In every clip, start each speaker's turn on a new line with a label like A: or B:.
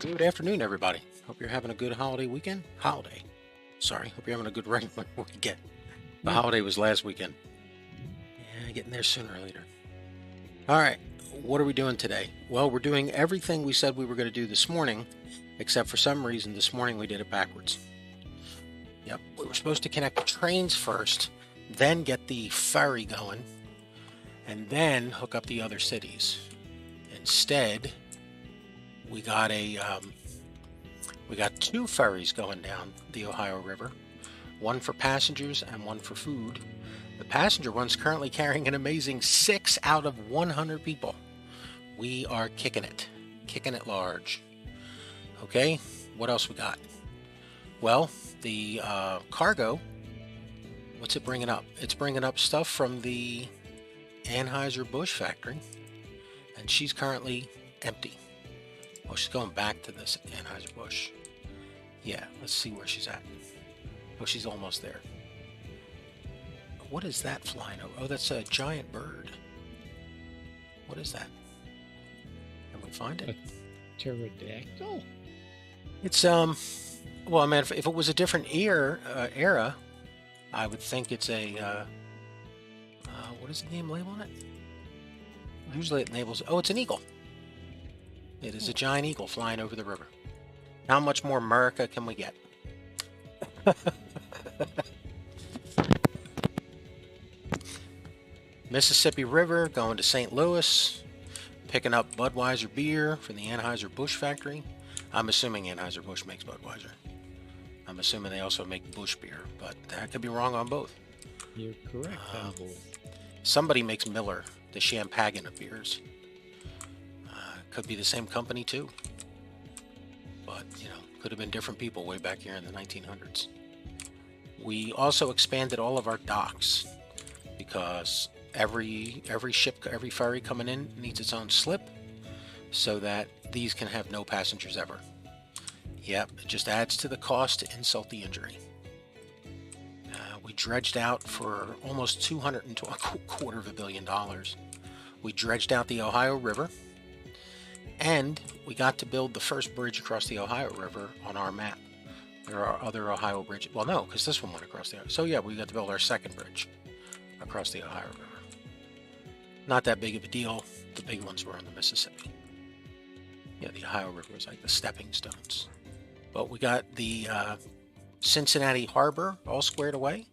A: Good afternoon, everybody. Hope you're having a good holiday weekend. Sorry. Hope you're having a good regular weekend. The holiday was last weekend. Yeah, getting there sooner or later. All right. What are we doing today? Well, we're doing everything we said we were going to do this morning, except for some reason this morning we did it backwards. Yep. We were supposed to connect the trains first, then get the ferry going, and then hook up the other cities. Instead, we got two ferries going down the Ohio River, one for passengers and one for food. The passenger one's currently carrying an amazing 6 out of 100 people. We are kicking it large. Okay, what else we got? Well, the cargo, what's it bringing up? It's bringing up stuff from the Anheuser-Busch factory, and she's currently empty. Oh, she's going back to this Anheuser-Busch. Yeah, let's see where she's at. Oh, she's almost there. What is that flying over? Oh, that's a giant bird. What is that? Can we find it?
B: A pterodactyl?
A: It's, well, I mean, if it was a different era, I would think it's a, what is the name label on it? Usually it labels, oh, it's an eagle. It is a giant eagle flying over the river. How much more America can we get? Mississippi River going to St. Louis, picking up Budweiser beer from the Anheuser-Busch factory. I'm assuming Anheuser-Busch makes Budweiser. I'm assuming they also make Busch beer, but that could be wrong on both.
B: You're correct on both.
A: Somebody makes Miller, the Champagne of beers. Could be the same company too. But, could have been different people way back here in the 1900s. We also expanded all of our docks because every ship, every ferry coming in needs its own slip so that these can have no passengers ever. Yep, it just adds to the cost to insult the injury. We dredged out for almost $225 billion. We dredged out the Ohio River, and we got to build the first bridge across the Ohio River on our map. There are other Ohio bridges. Well, no, because this one went across the Ohio. So yeah, we got to build our second bridge across the Ohio River. Not that big of a deal. The big ones were on the Mississippi. Yeah, the Ohio River was like the stepping stones. But we got the Cincinnati Harbor all squared away.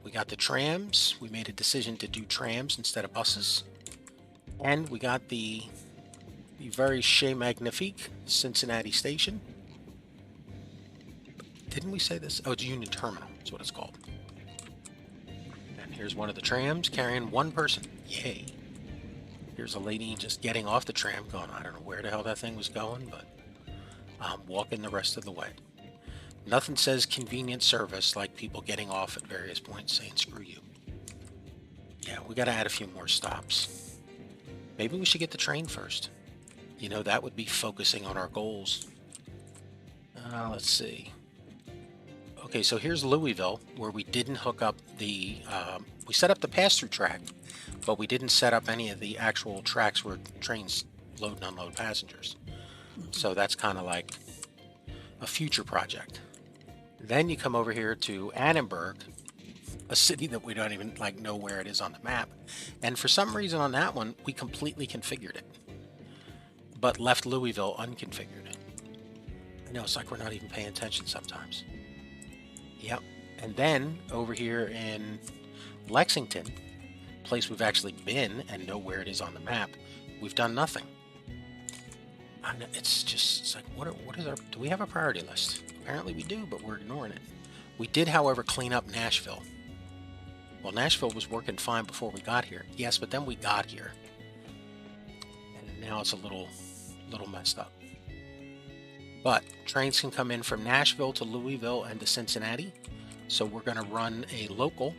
A: We got the trams. We made a decision to do trams instead of buses. And we got the very Chez Magnifique Cincinnati Station. Didn't we say this? Oh, it's Union Terminal. That's what it's called. And here's one of the trams carrying one person. Yay. Here's a lady just getting off the tram going, I don't know where the hell that thing was going, but I'm walking the rest of the way. Nothing says convenient service like people getting off at various points saying screw you. Yeah, we got to add a few more stops. Maybe we should get the train first. That would be focusing on our goals. Let's see. Okay, so here's Louisville, where we didn't hook up the... we set up the pass-through track, but we didn't set up any of the actual tracks where trains load and unload passengers. So that's kind of like a future project. Then you come over here to Annenberg, a city that we don't even know where it is on the map. And for some reason on that one, we completely configured it, but left Louisville unconfigured. I know, it's like we're not even paying attention sometimes. Yep. And then over here in Lexington, place we've actually been and know where it is on the map, we've done nothing. It's like, what is do we have a priority list? Apparently we do, but we're ignoring it. We did, however, clean up Nashville. Well, Nashville was working fine before we got here. Yes, but then we got here. And now it's a little messed up. But trains can come in from Nashville to Louisville and to Cincinnati. So we're going to run a local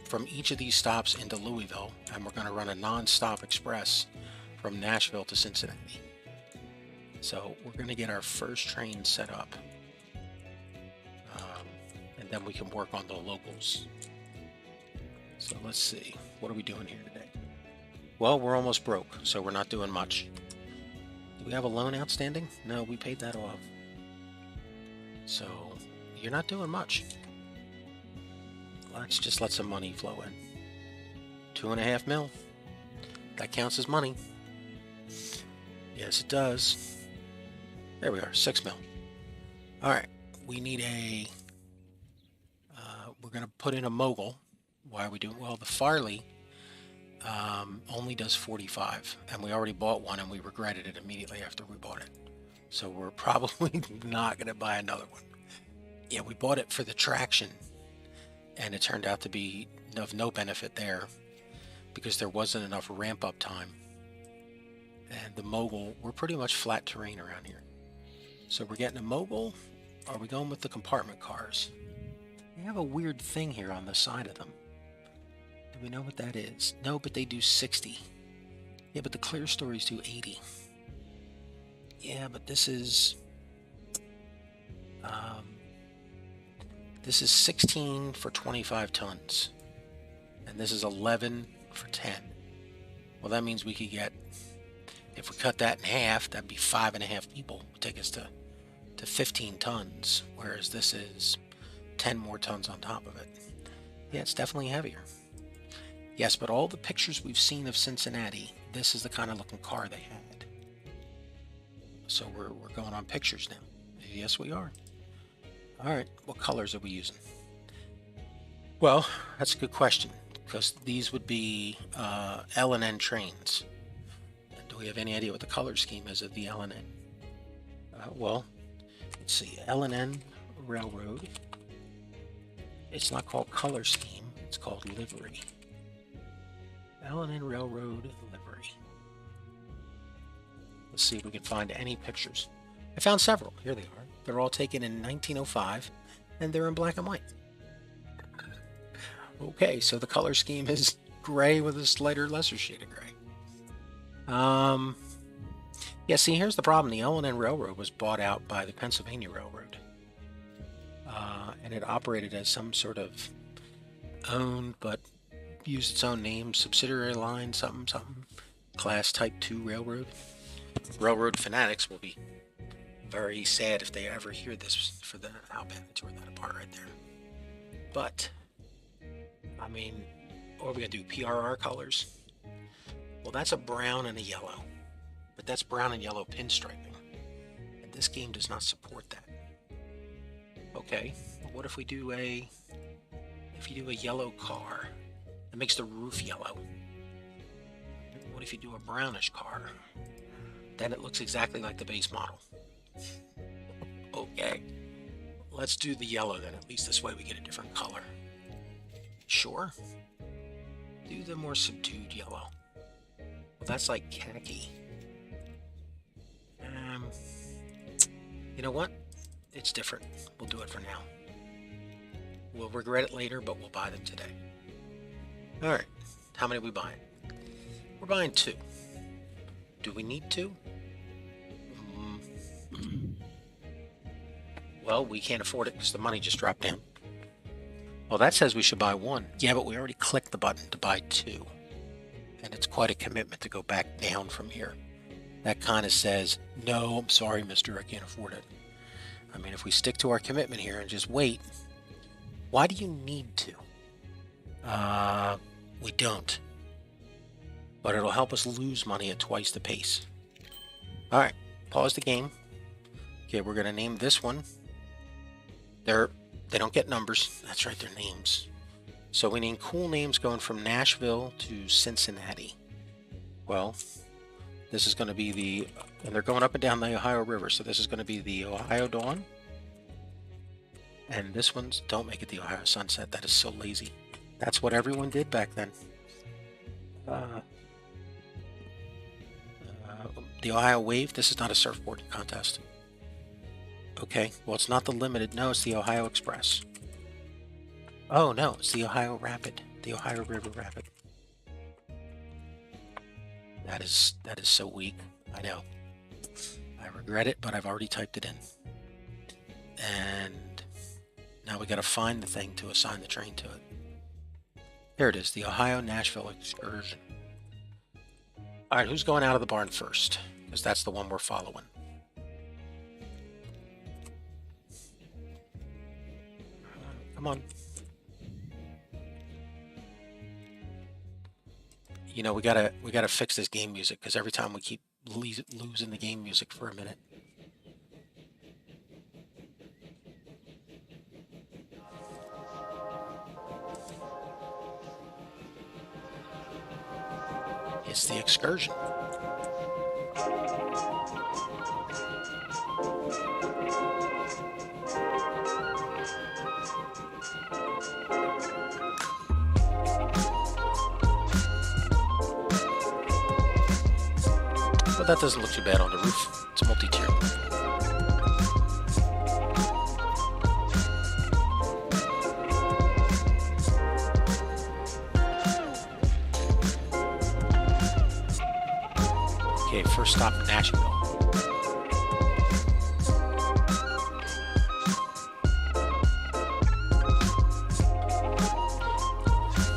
A: from each of these stops into Louisville. And we're going to run a non-stop express from Nashville to Cincinnati. So we're going to get our first train set up. And then we can work on the locals. So let's see. What are we doing here today? Well, we're almost broke, so we're not doing much. we have a loan outstanding? No, we paid that off. So, you're not doing much. Let's just let some money flow in. 2.5 mil. That counts as money. Yes, it does. There we are, 6 mil. Alright, we need a... we're going to put in a mogul. Why are we doing... Well, the Farley only does 45. And we already bought one and we regretted it immediately after we bought it. So we're probably not going to buy another one. Yeah, we bought it for the traction. And it turned out to be of no benefit there. Because there wasn't enough ramp-up time. And the mogul, we're pretty much flat terrain around here. So we're getting a mogul. Are we going with the compartment cars? They have a weird thing here on the side of them. Do we know what that is? No, but they do 60. Yeah, but the clear stories do 80. Yeah, but this is 16 for 25 tons. And this is 11 for 10. Well, that means we could get, if we cut that in half, that'd be 5.5 people. It would take us to 15 tons, whereas this is 10 more tons on top of it. Yeah, it's definitely heavier. Yes, but all the pictures we've seen of Cincinnati, this is the kind of looking car they had. So we're going on pictures now. Yes, we are. All right, what colors are we using? Well, that's a good question, because these would be L and N trains. And do we have any idea what the color scheme is of the L and N? Well, let's see, L and N Railroad. It's not called color scheme, it's called livery. L and N Railroad livery. Let's see if we can find any pictures. I found several. Here they are. They're all taken in 1905, and they're in black and white. Okay, so the color scheme is gray with a slighter, lesser shade of gray. Yeah, see, here's the problem. The L&N Railroad was bought out by the Pennsylvania Railroad. And it operated as some sort of owned, but used its own name, subsidiary line, something, class type 2 railroad. Railroad fanatics will be very sad if they ever hear this for the how bad I tore that apart right there. But, I mean, what are we going to do? PRR colors? Well, that's a brown and a yellow. But that's brown and yellow pinstriping. And this game does not support that. Okay, well, what if we do a yellow car that makes the roof yellow? What if you do a brownish car? Then it looks exactly like the base model. Okay, let's do the yellow then. At least this way we get a different color. Sure. Do the more subdued yellow. Well, that's like khaki. You know what? It's different. We'll do it for now. We'll regret it later, but we'll buy them today. Alright, how many are we buying? We're buying 2. Do we need 2? Well, we can't afford it because the money just dropped down. Well, that says we should buy 1. Yeah, but we already clicked the button to buy 2. And it's quite a commitment to go back down from here. That kind of says, no, I'm sorry, mister, I can't afford it. I mean, if we stick to our commitment here and just wait, why do you need to? We don't. But it'll help us lose money at twice the pace. Alright, pause the game. Okay, we're going to name this one. They don't get numbers. That's right, they're names. So we need cool names going from Nashville to Cincinnati. Well, this is going to be and they're going up and down the Ohio River, so this is going to be the Ohio Dawn. And this one's, don't make it the Ohio Sunset. That is so lazy. That's what everyone did back then. The Ohio Wave, this is not a surfboard contest. Okay, well, it's not the Limited. No, it's the Ohio Express. Oh, no, it's the Ohio Rapid. The Ohio River Rapid. That is so weak. I know. I regret it, but I've already typed it in. And now we got to find the thing to assign the train to it. There it is, the Ohio Nashville Excursion. All right, who's going out of the barn first? because that's the one we're following. Come on. You know, we gotta fix this game music, because every time we keep losing the game music for a minute. It's the excursion. Well, that doesn't look too bad on the roof. It's multi-tier. Okay, first stop, Nashville.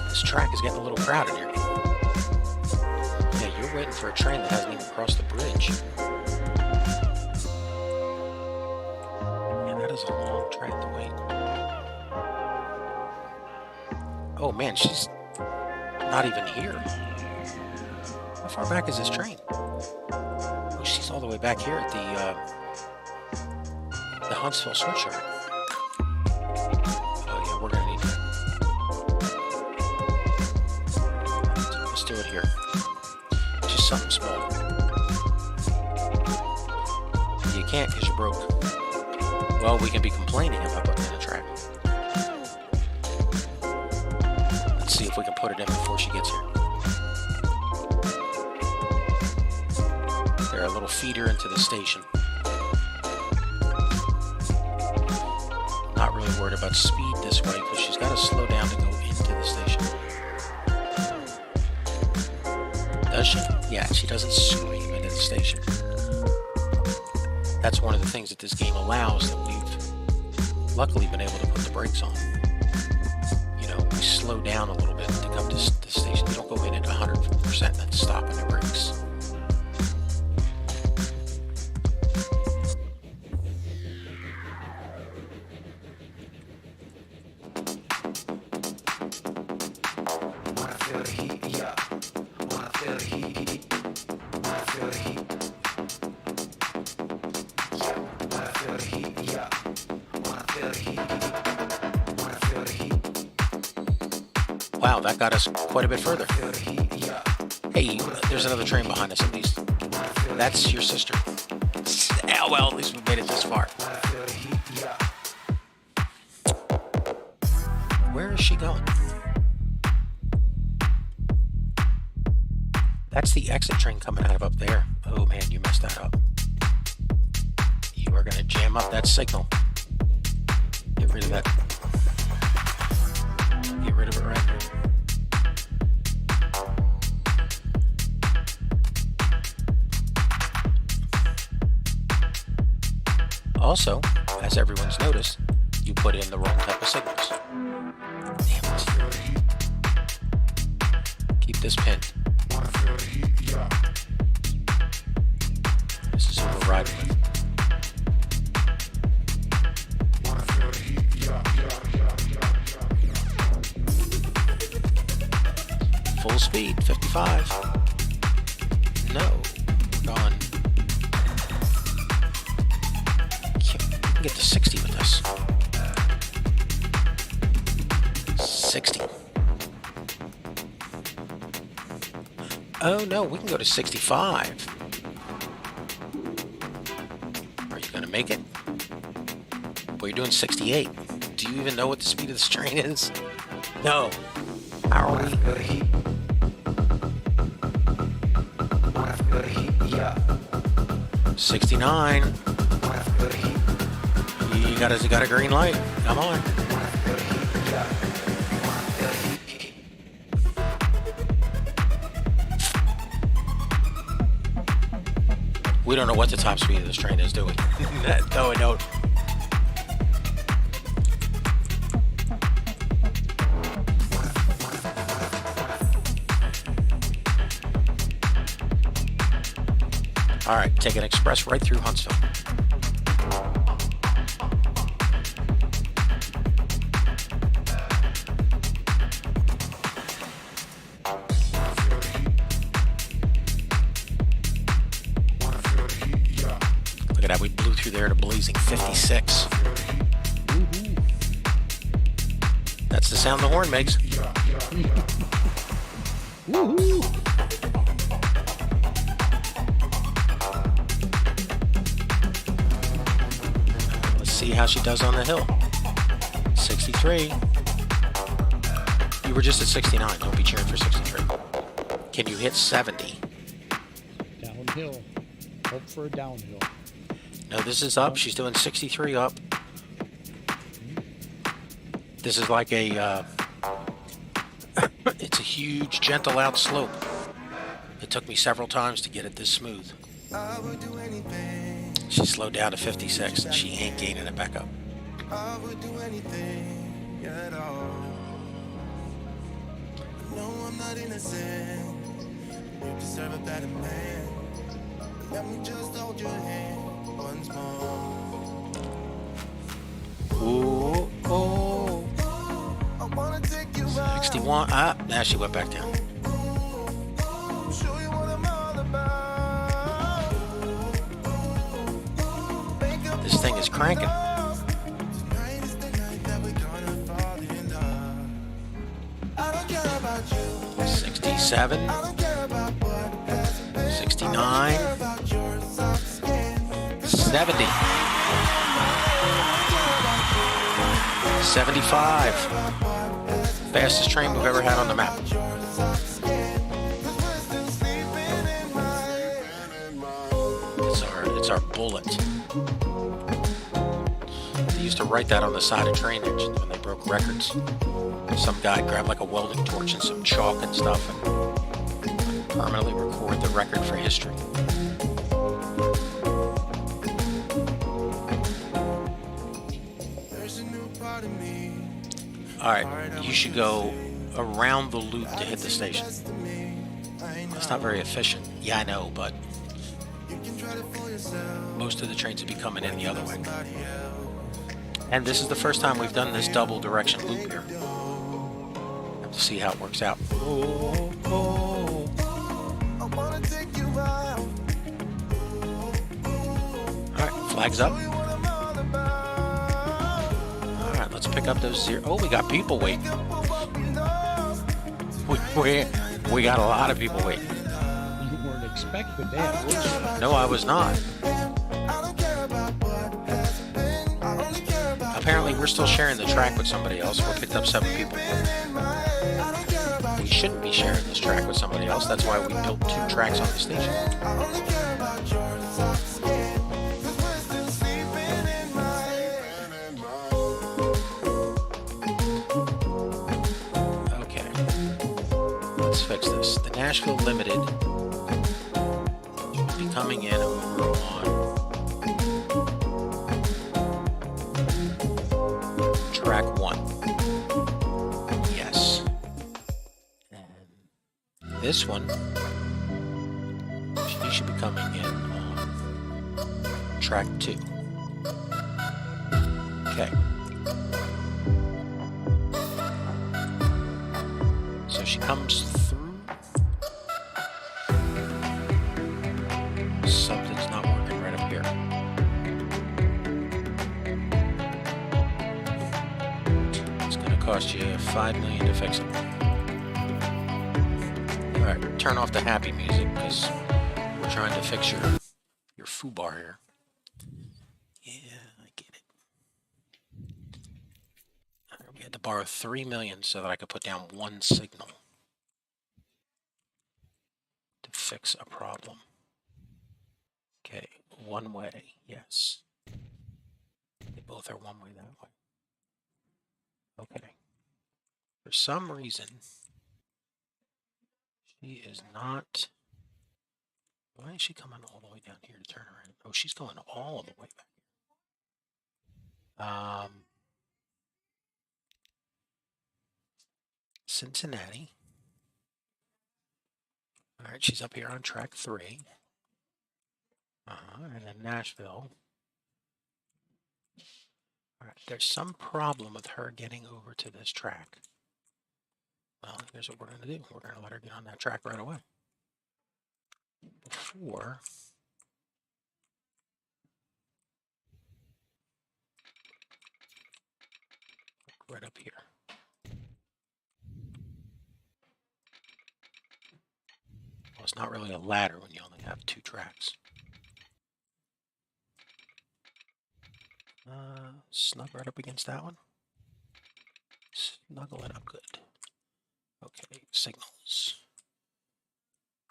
A: This track is getting a little crowded here. Yeah, you're waiting for a train that hasn't even crossed the bridge. Yeah, that is a long track to wait. Oh man, she's not even here. How far back is this train? Oh, she's all the way back here at the Huntsville switchyard. Oh yeah, we're gonna need that. Let's do it here. Just something small. You can't because you're broke. Well, we can be complaining about putting in a track. Let's see if we can put it in before she gets here. A little feeder into the station. Not really worried about speed this way because she's got to slow down to go into the station. Does she? Yeah, she doesn't scream into the station. That's one of the things that this game allows that we've luckily been able to put the brakes on. You know, we slow down a little bit to come to the station. You don't go in at 100% and then stop on the brakes. Wow, that got us quite a bit further. Hey, there's another train behind us at least. That's your sister. Oh, well, at least we made it this far. Where is she going? That's the exit train coming out of up there. Oh man, you messed that up. You are going to jam up that signal. Get rid of that. Get rid of it right here. Also, as everyone's noticed, you put in the wrong type of signals. Damn it. Keep this pinned. This is who we're riding with. Full speed, 55. No, gone. Get to 60 with this. 60. Oh no, we can go to 65. Are you gonna make it? Well, you're doing 68. Do you even know what the speed of this train is? No. How are we? 69. You got a green light. Come on. We don't know what the top speed of this train is, do we? No, I don't. All right, take an express right through Huntsville. Look at that, we blew through there at a blazing 56. That's the sound the horn makes.
B: Woohoo!
A: Let's see how she does on the hill. 63. You were just at 69. Don't be cheering for 63. Can you hit 70?
B: Downhill. Hope for a downhill.
A: No, this is up. She's doing 63 up. This is like a, it's a huge, gentle out slope. It took me several times to get it this smooth. She slowed down to 56, and she ain't gaining it back up.
C: I would do anything at all. No, I'm not innocent. You deserve a better man. Let me just hold your hand once more.
A: Ooh, oh.
C: I wanna take you out.
A: 61. Ah, now she went back down.
C: Show you what I'm all about. Make up
A: This thing is cranking.
C: tonight is the night that we're gonna fall in love. I don't care about you.
A: 67.
C: I don't care about what has been.
A: 69.
C: Care about your soft skin.
A: 70. 75. Fastest train we've ever had on the map. It's our bullet. They used to write that on the side of train engines when they broke records. Some guy grabbed like a welding torch and some chalk and stuff and permanently record the record for history. Alright, you should go around the loop to hit the station. That's not very efficient. Yeah, I know, but most of the trains will be coming in the other way. And this is the first time we've done this double direction loop here. Have to see how it works out. Oh, oh. Alright, flags up. Alright, let's pick up those zero. Oh, we got people waiting. We got a lot of people waiting.
B: You weren't expecting that, were you?
A: No, I was not. Apparently, we're still sharing the track with somebody else. We picked up 7 people. We shouldn't be sharing this track with somebody else. That's why we built 2 tracks on the station. Okay. Let's fix this. The Nashville Limited will be coming in over on track 1. Yes. And this one, she should be coming in on track 2. Okay. So she comes through. Something's not working right up here. It's going to cost you $5 million to fix it. Alright, turn off the happy music because we're trying to fix your foobar here. Yeah, I get it. We had to borrow $3 million so that I could put down 1 signal to fix a problem. Okay, one way, yes. They both are one way that way. Okay. For some reason, she is not. Why is she coming all the way down here to turn around? Oh, she's going all the way back here. Cincinnati. All right, she's up here on track 3. And then Nashville. Alright, there's some problem with her getting over to this track. Well, here's what we're going to do. We're going to let her get on that track right away. Before right up here. Well, it's not really a ladder when you only have 2 tracks. Snug right up against that one. Snuggle it up good. Okay, signals.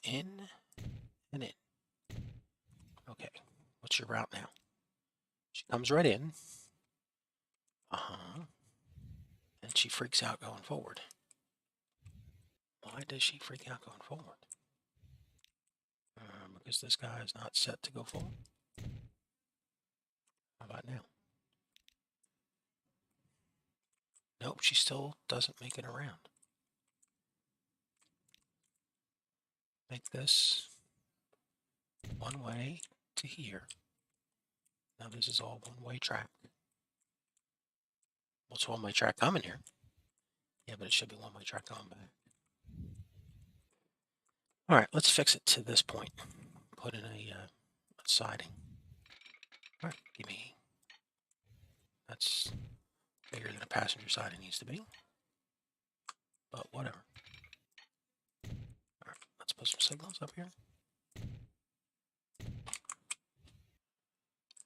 A: In and in. Okay, what's your route now? She comes right in. And she freaks out going forward. Why does she freak out going forward? Because this guy is not set to go forward. How about now? Nope, she still doesn't make it around. Make this one way to here. Now this is all one-way track. Well, it's one-way track coming here. Yeah, but it should be one-way track going back. All right, let's fix it to this point. Put in a siding. All right, give me. That's bigger than a passenger siding needs to be. But whatever. All right, let's put some signals up here.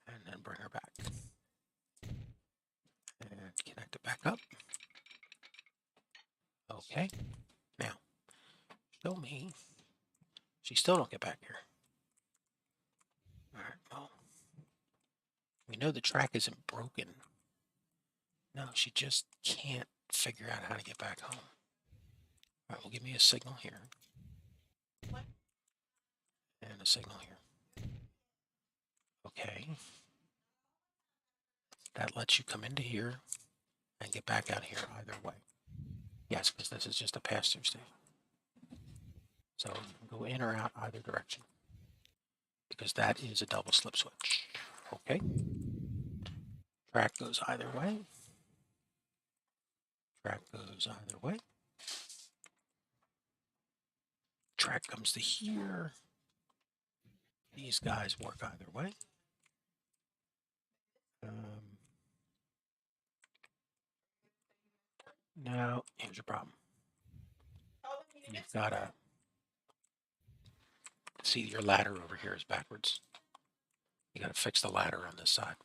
A: And then bring her back. And connect it back up. Okay. Now, show me. She still don't get back here. Alright, well. We know the track isn't broken. No, she just can't figure out how to get back home. Alright, well, give me a signal here. And a signal here. Okay. That lets you come into here and get back out here either way. Yes, because this is just a pass-through station. So you can go in or out either direction. Because that is a double slip switch. Okay. Track goes either way. Track goes either way. Track comes to here. These guys work either way. Now, here's your problem. You've got to see your ladder over here is backwards. You got to fix the ladder on this side.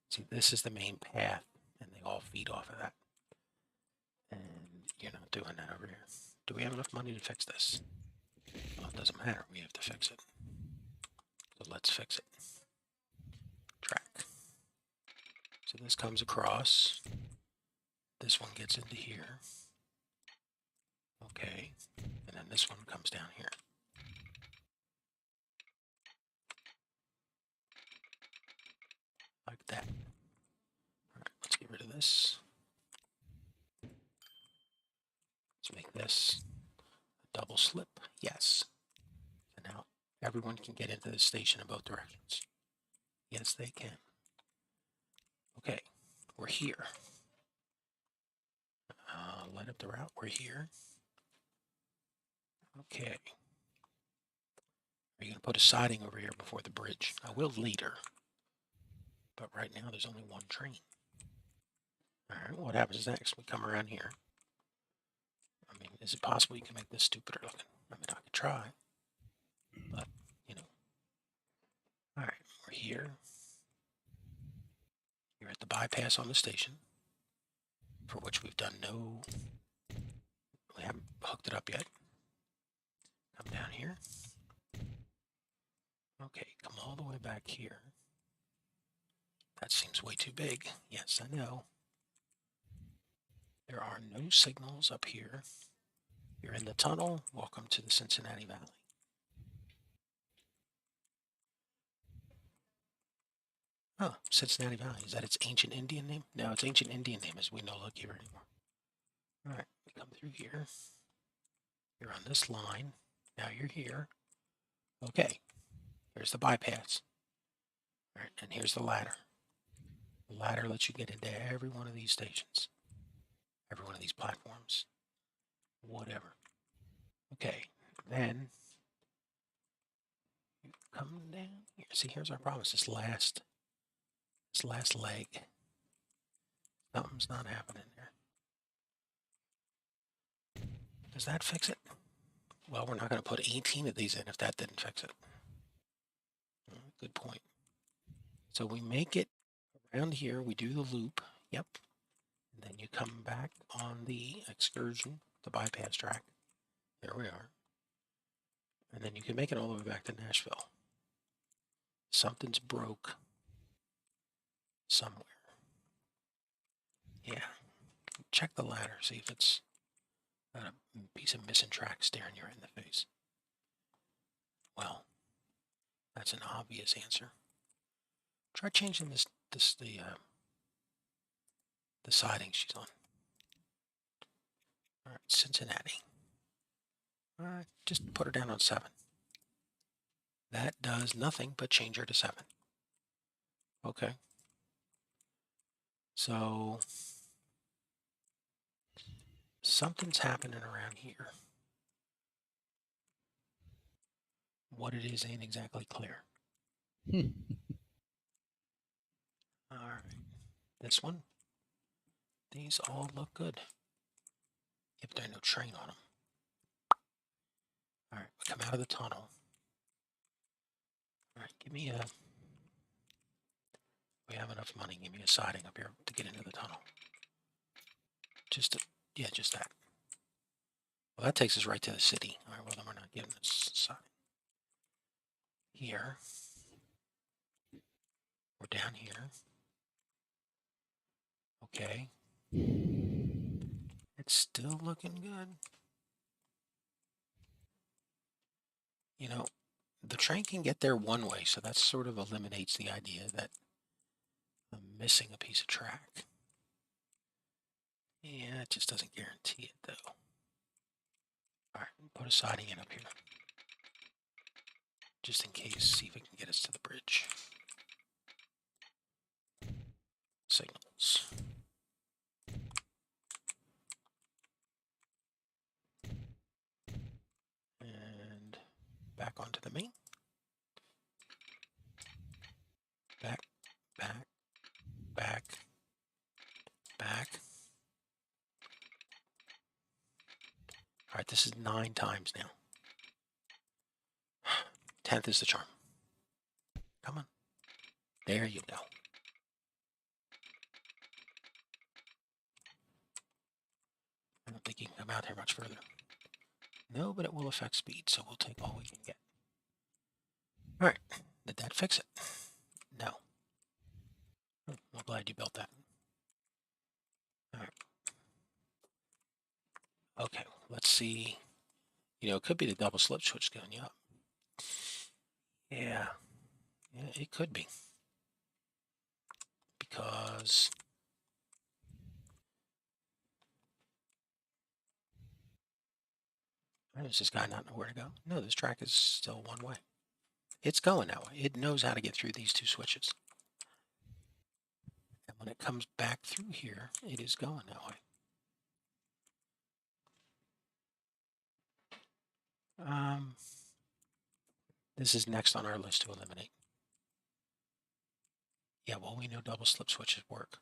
A: See, this is the main path, and they all feed off of that. And you're not doing that over here. Do we have enough money to fix this? Well, it doesn't matter. We have to fix it. So let's fix it. Track. So this comes across. This one gets into here. Okay. And then this one comes down here. Like that. Alright, let's get rid of this. Let's make this a double slip. Yes. And now everyone can get into the station in both directions. Yes, they can. Okay, we're here. Light up the route. We're here. Okay. Are you going to put a siding over here before the bridge? I will later. But right now there's only one train. Alright, what happens next? We come around here. I mean, is it possible you can make this stupider looking? I mean, I could try. But, you know. Alright, we're here. You're at the bypass on the station. For which we've done no... We haven't hooked it up yet. Come down here. Okay, come all the way back here. That seems way too big. Yes, I know. There are no signals up here. You're in the tunnel. Welcome to the Cincinnati Valley. Oh, Cincinnati Valley. Is that its ancient Indian name? No, its ancient Indian name is we no look here anymore. Alright, we come through here. You're on this line. Now you're here. Okay. Here's the bypass. All right, and here's the ladder. The ladder lets you get into every one of these stations, every one of these platforms, whatever. Okay, then you come down here. See, here's our problem. This last leg. Something's not happening there. Does that fix it? Well, we're not going to put 18 of these in if that didn't fix it. Good point. So we make it around here. We do the loop. Yep. And then you come back on the excursion, the bypass track. There we are. And then you can make it all the way back to Nashville. Something's broke somewhere. Yeah. Check the ladder. See if it's got a piece of missing track staring you right in the face. Well, that's an obvious answer. Try changing the siding she's on. All right, Cincinnati. All right, just put her down on 7. That does nothing but change her to 7. Okay. So something's happening around here. What it is ain't exactly clear. All right. This one. These all look good. If there's no train on them. All right, we come out of the tunnel. All right, give me a... We have enough money. Give me a siding up here to get into the tunnel. Just that. Well, that takes us right to the city. All right, well, then we're not getting this siding. Here. We're down here. Okay. It's still looking good. You know, the train can get there one way, so that sort of eliminates the idea that I'm missing a piece of track. Yeah, it just doesn't guarantee it, though. All right, put a siding in up here. Just in case, see if it can get us to the bridge. Signals. And back onto the main. Back. All right, this is 9 times now. 10th is the charm. Come on. There you go. I don't think you can come out here much further. No, but it will affect speed, so we'll take all we can get. All right. Did that fix it? No. I'm glad you built that. All right. Okay, let's see. You know, it could be the double slip switch going you up. Yeah, it could be. Because does this guy not know where to go? No, this track is still one way. It's going that way. It knows how to get through these 2 switches. And when it comes back through here, it is going that way. This is next on our list to eliminate. Yeah, well, we know double slip switches work.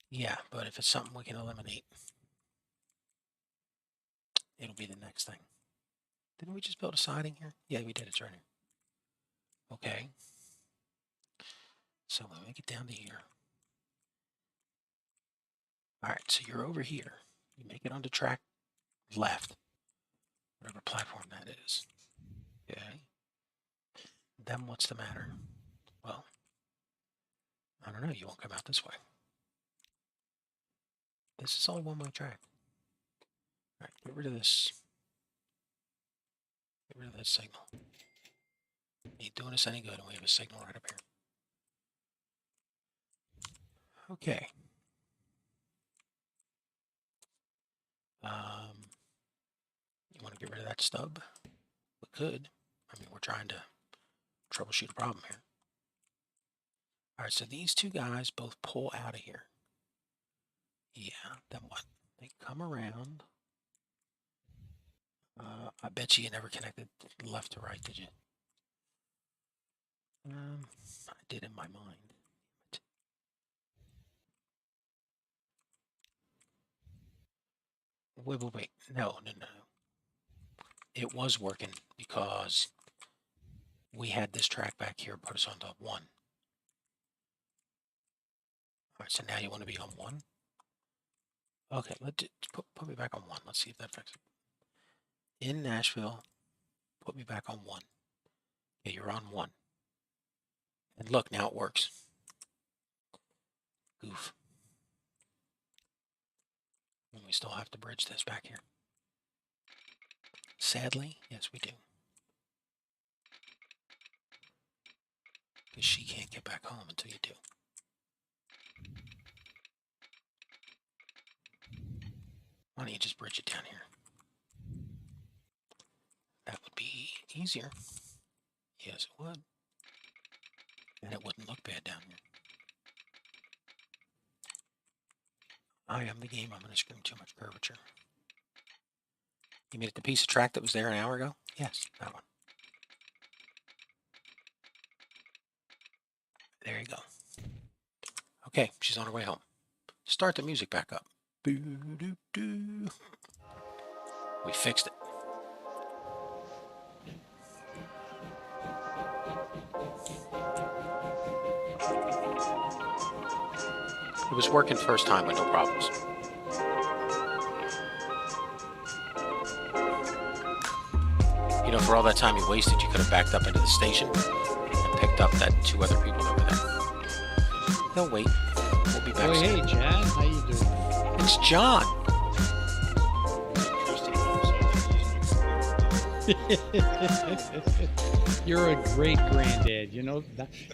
A: Yeah, but if it's something we can eliminate, it'll be the next thing. Didn't we just build a siding here? Yeah, we did. It's right here. Okay. So we'll make it down to here. All right, so you're over here. You make it onto track left, whatever platform that is. Okay. Then what's the matter? Well, I don't know. You won't come out this way. This is all one-way track. All right, get rid of this. Get rid of that signal. Ain't doing us any good, and we have a signal right up here. Okay. You want to get rid of that stub? We could. I mean, we're trying to troubleshoot a problem here. All right, so these two guys both pull out of here. Yeah, then what? They come around. I bet you never connected left to right, did you? I did in my mind. Wait. No. It was working because we had this track back here put us on top 1. All right, so now you want to be on 1? Okay, let's put me back on 1. Let's see if that affects it. In Nashville, put me back on 1. Yeah, you're on 1. And look, now it works. Goof. And we still have to bridge this back here. Sadly, yes, we do. Because she can't get back home until you do. Why don't you just bridge it down here? That would be easier. Yes, it would. And it wouldn't look bad down here. I am the game. I'm going to scream too much curvature. You mean at the piece of track that was there an hour ago? Yes, that one. There you go. Okay, she's on her way home. Start the music back up. Boo-doo-doo. We fixed it. It was working first time with no problems. You know, for all that time you wasted, you could have backed up into the station and picked up that 2 other people that were there. They'll wait. We'll be back
B: Oh,
A: soon.
B: hey, John. How you doing?
A: It's John.
B: You're a great granddad. You know,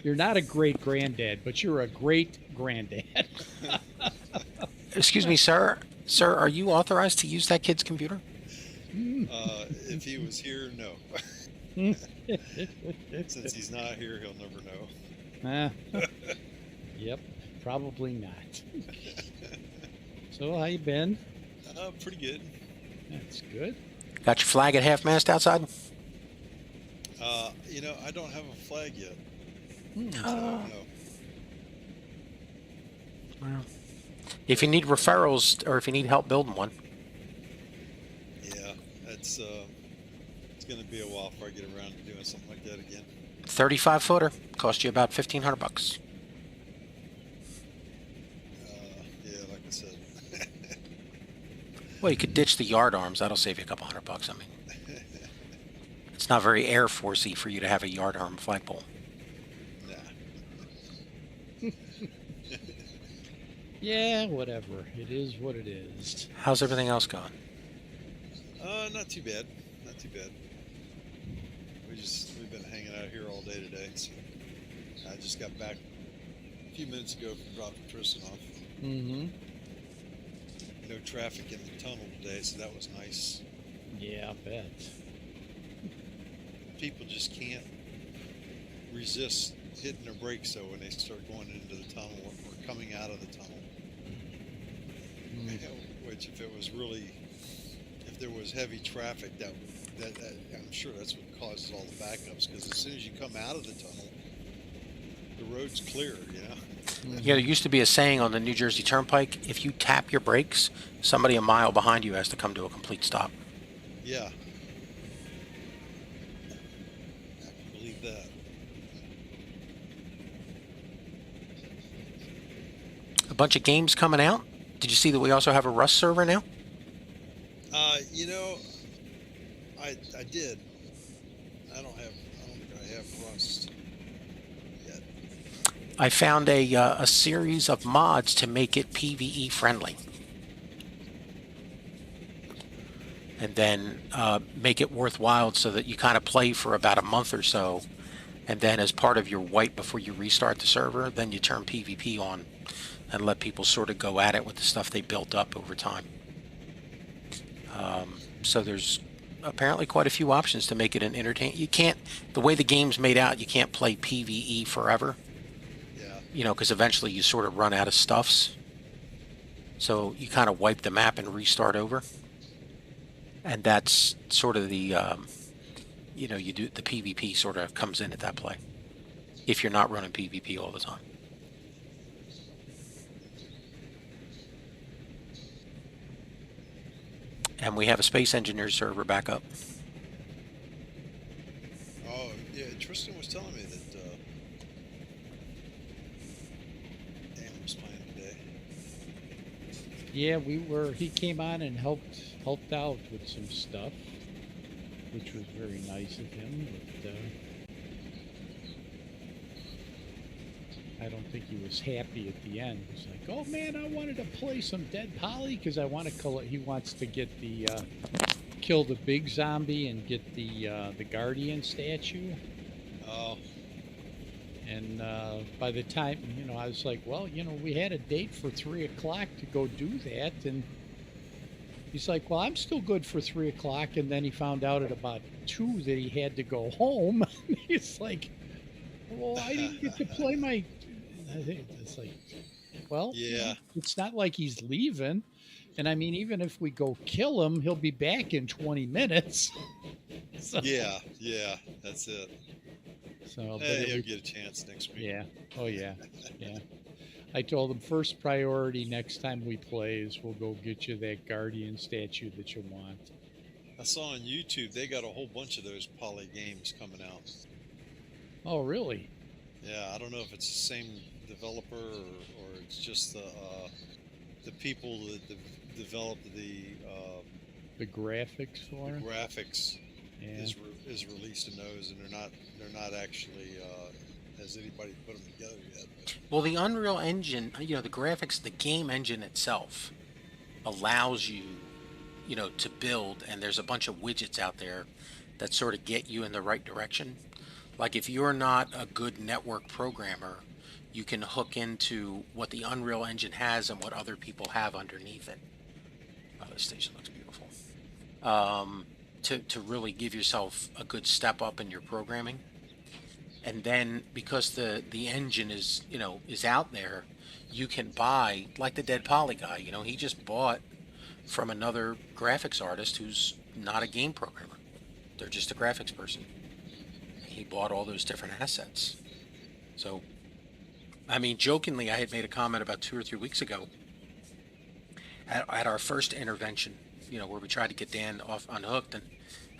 B: you're not a great granddad, but you're a great granddad.
A: Excuse me, sir. Sir, are you authorized to use that kid's computer?
D: If he was here, no. Since he's not here, he'll never know.
B: Yep, probably not. So, how you been?
D: Pretty good.
B: That's good.
A: Got your flag at half-mast outside?
D: You know, I don't have a flag yet. So,
A: Oh.
D: no.
A: Well, if you need referrals or if you need help building one.
D: Yeah, it's going to be a while before I get around to doing something like that again.
A: 35-footer. Cost you about $1,500.
D: Yeah, like I said.
A: Well, you could ditch the yard arms. That'll save you a couple $100. I mean, it's not very Air Forcey for you to have a yard arm flagpole.
D: Nah.
B: Yeah, whatever. It is what it is.
A: How's everything else going?
D: Not too bad. Not too bad. We've been hanging out here all day today. So I just got back a few minutes ago from dropping Tristan off.
B: Mm-hmm.
D: No traffic in the tunnel today, so that was nice.
B: Yeah, I bet.
D: People just can't resist hitting their brakes though when they start going into the tunnel or coming out of the tunnel. Which if there was heavy traffic, that I'm sure that's what causes all the backups, because as soon as you come out of the tunnel, the road's clear, you know?
A: Yeah, there used to be a saying on the New Jersey Turnpike, if you tap your brakes, somebody a mile behind you has to come to a complete stop.
D: Yeah. I can believe that.
A: A bunch of games coming out. Did you see that we also have a Rust server now?
D: You know, I did. I don't think I have Rust yet.
A: I found a series of mods to make it PvE friendly. And then make it worthwhile so that you kind of play for about a month or so. And then as part of your wipe before you restart the server, then you turn PvP on and let people sort of go at it with the stuff they built up over time. So there's apparently quite a few options to make it an entertain. You can't, the way the game's made out, you can't play PvE forever.
D: Yeah.
A: You know, because eventually you sort of run out of stuffs. So you kind of wipe the map and restart over. And that's sort of the, you know, you do the PvP sort of comes in at that play. If you're not running PvP all the time. And we have a Space Engineers server back up.
D: Oh, yeah, Tristan was telling me that Anno was playing today.
B: Yeah, he came on and helped out with some stuff, which was very nice of him, but I don't think he was happy at the end. He's like, "Oh man, I wanted to play some deadpoly because I want to collect." He wants to get the kill the big zombie and get the guardian statue.
D: Oh.
B: And by the time, you know, I was like, "Well, you know, we had a date for 3 o'clock to go do that," and he's like, "Well, I'm still good for 3 o'clock." And then he found out at about 2 that he had to go home. He's like, "Well, I didn't get to play my." I think it's like, well,
D: Yeah.
B: it's not like he's leaving. And I mean, even if we go kill him, he'll be back in 20 minutes. So,
D: Yeah, that's it.
B: so,
D: Hey, he'll get a chance next week.
B: yeah. Oh, yeah. Yeah. I told him first priority next time we play is we'll go get you that guardian statue that you want.
D: I saw on YouTube they got a whole bunch of those poly games coming out.
B: Oh, really?
D: Yeah, I don't know if it's the same developer or it's just the people that developed
B: The graphics for
D: the
B: him?
D: graphics
B: Yeah.
D: is released in those, and they're not actually has anybody put them together yet. But.
A: Well, the Unreal Engine, you know, the graphics, the game engine itself allows you, you know, to build, and there's a bunch of widgets out there that sort of get you in the right direction. Like if you're not a good network programmer, you can hook into what the Unreal Engine has and what other people have underneath it. Oh, this station looks beautiful. To really give yourself a good step up in your programming. And then because the engine is, you know, is out there, you can buy, like the deadpoly guy, you know, he just bought from another graphics artist who's not a game programmer. They're just a graphics person. He bought all those different assets. So, I mean, jokingly, I had made a comment about 2 or 3 weeks ago at our first intervention, you know, where we tried to get Dan off unhooked, and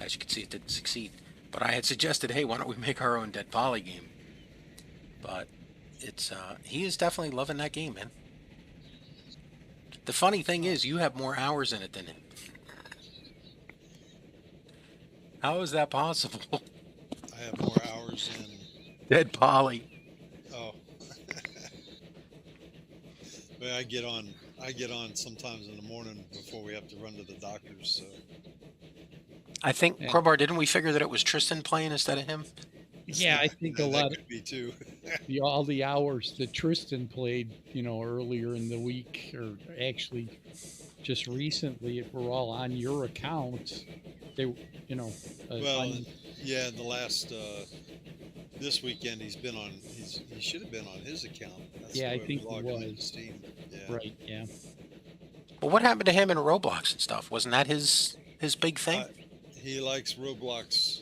A: as you can see, it didn't succeed. But I had suggested, hey, why don't we make our own deadpoly game? But it's he is definitely loving that game, man. The funny thing is, you have more hours in it than him. How is that possible?
D: I have more hours in.
A: Deadpoly.
D: Oh. But I get on sometimes in the morning before we have to run to the doctors. So.
A: I think,
B: Yeah.
A: Crowbar, didn't we figure that it was Tristan playing instead of him?
B: Yeah, I think
D: that,
B: a lot
D: that could be too.
B: all the hours that Tristan played, you know, earlier in the week, or actually just recently, if we're all on your account, they, you know.
D: Well, yeah, the last this weekend he should have been on his account. That's
B: Yeah,
D: the
B: I
D: way
B: think
D: we
B: he
D: logged him into
B: was.
D: Steam. Yeah.
B: Right, yeah.
A: Well, what happened to him in Roblox and stuff? Wasn't that his big thing?
D: He likes Roblox.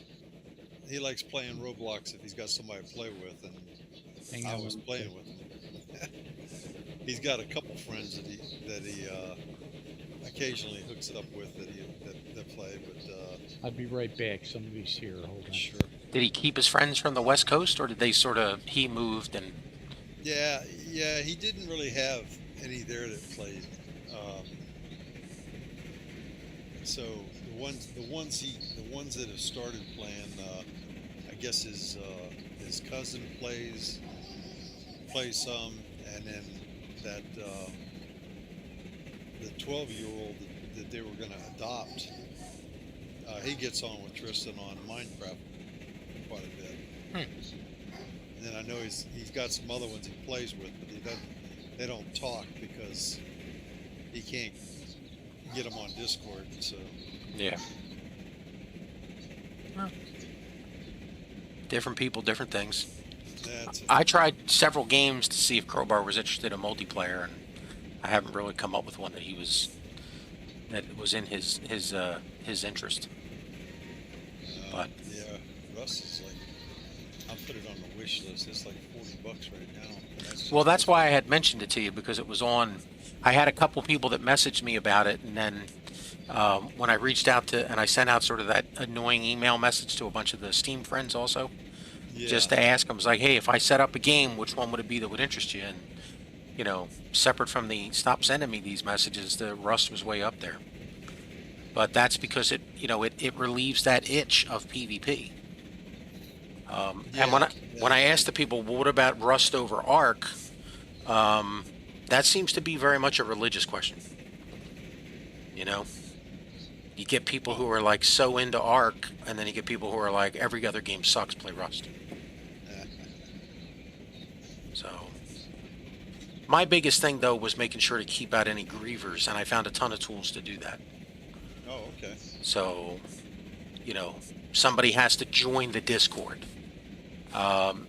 D: He likes playing Roblox if he's got somebody to play with, and
B: Hang
D: I
B: on
D: was
B: one
D: playing
B: second.
D: with him. He's got a couple friends that he occasionally hooks it up with that play, but
B: I'll be right back. Somebody's here. Hold on.
D: sure.
A: Did he keep his friends from the West Coast, or did they sort of, he moved and...
D: Yeah, he didn't really have any there that played. So the ones that have started playing, I guess his cousin plays some, and then that the 12-year-old that they were going to adopt, he gets on with Tristan on Minecraft quite a bit. And then I know he's got some other ones he plays with, but they don't talk because he can't get them on Discord. So
A: Yeah. Different people, different things.
D: That's it.
A: I tried several games to see if Crowbar was interested in multiplayer, and I haven't really come up with one that was in his interest. But
D: yeah, Russ is like, I'll put it on the wish list. It's like $40 right now.
A: well, that's why I had mentioned it to you, because it was on. I had a couple people that messaged me about it, and then when I reached out to, and I sent out sort of that annoying email message to a bunch of the Steam friends also, just to ask them, I was like, hey, if I set up a game, which one would it be that would interest you? And, you know, separate from the stop sending me these messages, the Rust was way up there. But that's because it relieves that itch of PvP. And when I asked the people, well, what about Rust over Ark? That seems to be very much a religious question. You know, you get people who are like so into Ark, and then you get people who are like, every other game sucks, play Rust. So, my biggest thing though was making sure to keep out any grievers, and I found a ton of tools to do that.
D: Oh, okay.
A: So, you know, somebody has to join the Discord.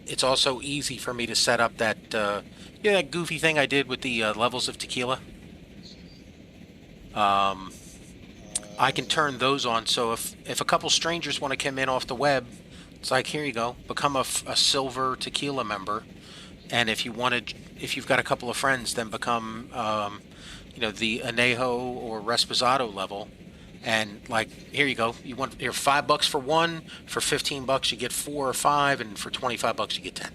A: It's also easy for me to set up that, that goofy thing I did with the levels of tequila. I can turn those on, so if a couple strangers want to come in off the web, it's like, here you go, become a silver tequila member, and if you've got a couple of friends, then become, the Anejo or Resposado level, and like, here you go, you're $5 for one, for $15 you get 4 or 5, and for $25 you get 10,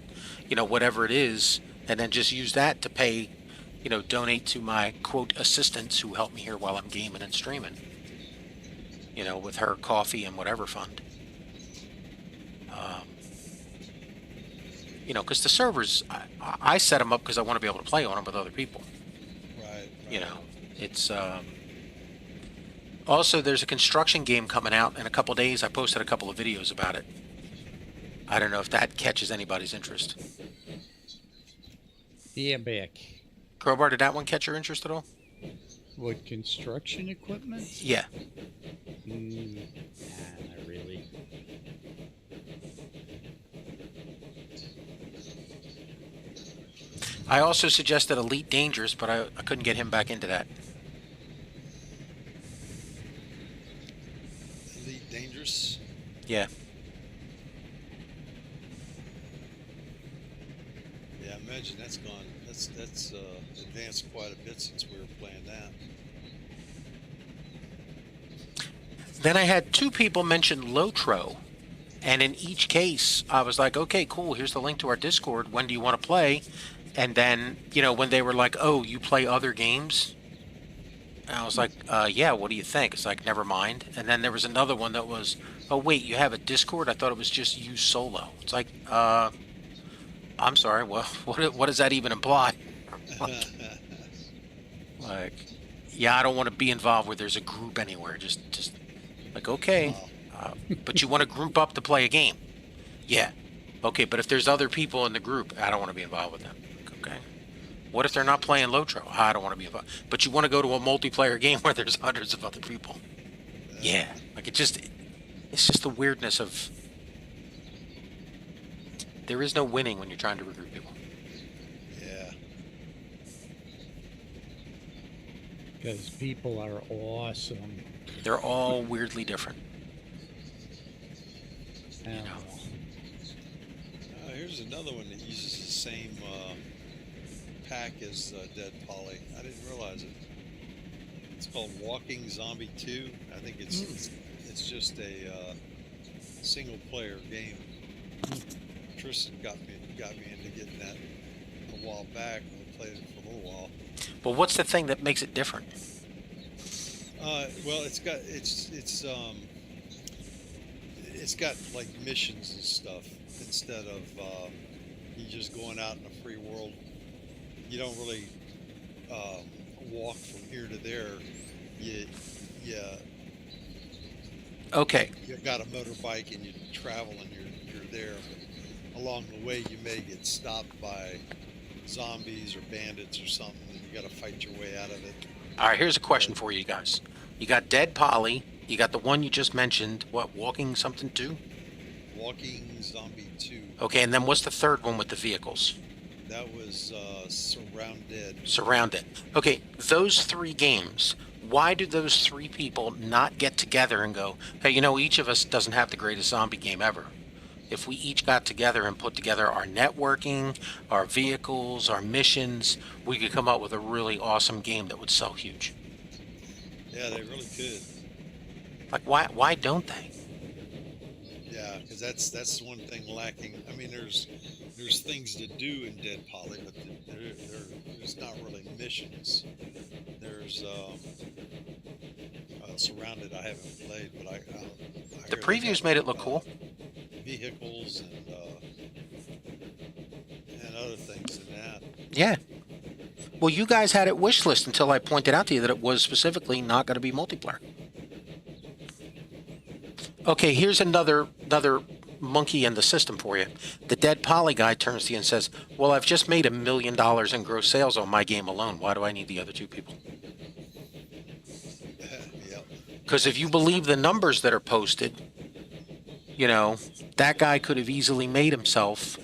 A: whatever it is, and then just use that to pay, donate to my quote assistants who help me here while I'm gaming and streaming, with her coffee and whatever fund. Because the servers, I set them up because I want to be able to play on them with other people.
D: Right.
A: It's also, there's a construction game coming out in a couple days. I posted a couple of videos about it. I don't know if that catches anybody's interest.
B: Yeah, back.
A: Crowbar, did that one catch your interest at all?
B: What, construction equipment?
A: Yeah.
B: Nah, not really.
A: I also suggested Elite Dangerous, but I couldn't get him back into that.
D: Elite Dangerous?
A: Yeah.
D: Yeah, I imagine that's gone. That's advanced quite a bit since we were playing that.
A: Then I had 2 people mention Lotro, and in each case, I was like, okay, cool, here's the link to our Discord. When do you want to play? And then, when they were like, oh, you play other games? And I was like, yeah, what do you think? It's like, never mind. And then there was another one that was, oh, wait, you have a Discord? I thought it was just you solo. It's like, I'm sorry, well, what does that even imply? Like, yeah, I don't want to be involved where there's a group anywhere. Just like, okay, but you want to group up to play a game? Yeah. Okay, but if there's other people in the group, I don't want to be involved with them. Okay. What if they're not playing Lotro? I don't want to be involved. But you want to go to a multiplayer game where there's hundreds of other people? Yeah. Like, it's just the weirdness of, there is no winning when you're trying to recruit people.
D: Yeah.
B: Because people are awesome.
A: They're all weirdly different.
D: Here's another one that uses the same pack as deadpoly. I didn't realize it. It's called Walking Zombie 2. I think it's just a single player game. Tristan got me into getting that a while back. I played it for a little while.
A: But what's the thing that makes it different?
D: Well, it's got like missions and stuff instead of you just going out in a free world. You don't really walk from here to there. You
A: Okay.
D: You got a motorbike and you travel and you're there. But along the way, you may get stopped by zombies or bandits or something, and you got to fight your way out of it.
A: All right, here's a question for you guys. You got deadpoly, You got the one you just mentioned. What, Walking something 2?
D: Walking Zombie 2.
A: Okay, and then what's the third one with the vehicles?
D: That was Surrounded.
A: Surrounded. Okay, those 3 games, why do those 3 people not get together and go, hey, you know, each of us doesn't have the greatest zombie game ever. If we each got together and put together our networking, our vehicles, our missions, we could come up with a really awesome game that would sell huge.
D: Yeah, they really could.
A: Like, why don't they?
D: Yeah, because that's one thing lacking. I mean, there's things to do in Dead Poly, but there's not really missions. There's Surrounded. I haven't played, but I
A: The
D: hear they
A: previews
D: got,
A: made it look cool.
D: Vehicles and other things in that.
A: Yeah. Well, you guys had it wish list until I pointed out to you that it was specifically not going to be multiplayer. Okay, here's another monkey in the system for you. The Dead Poly guy turns to you and says, well, I've just made $1 million in gross sales on my game alone. Why do I need the other 2 people?
D: Yep.
A: Because if you believe the numbers that are posted, you know, that guy could have easily made himself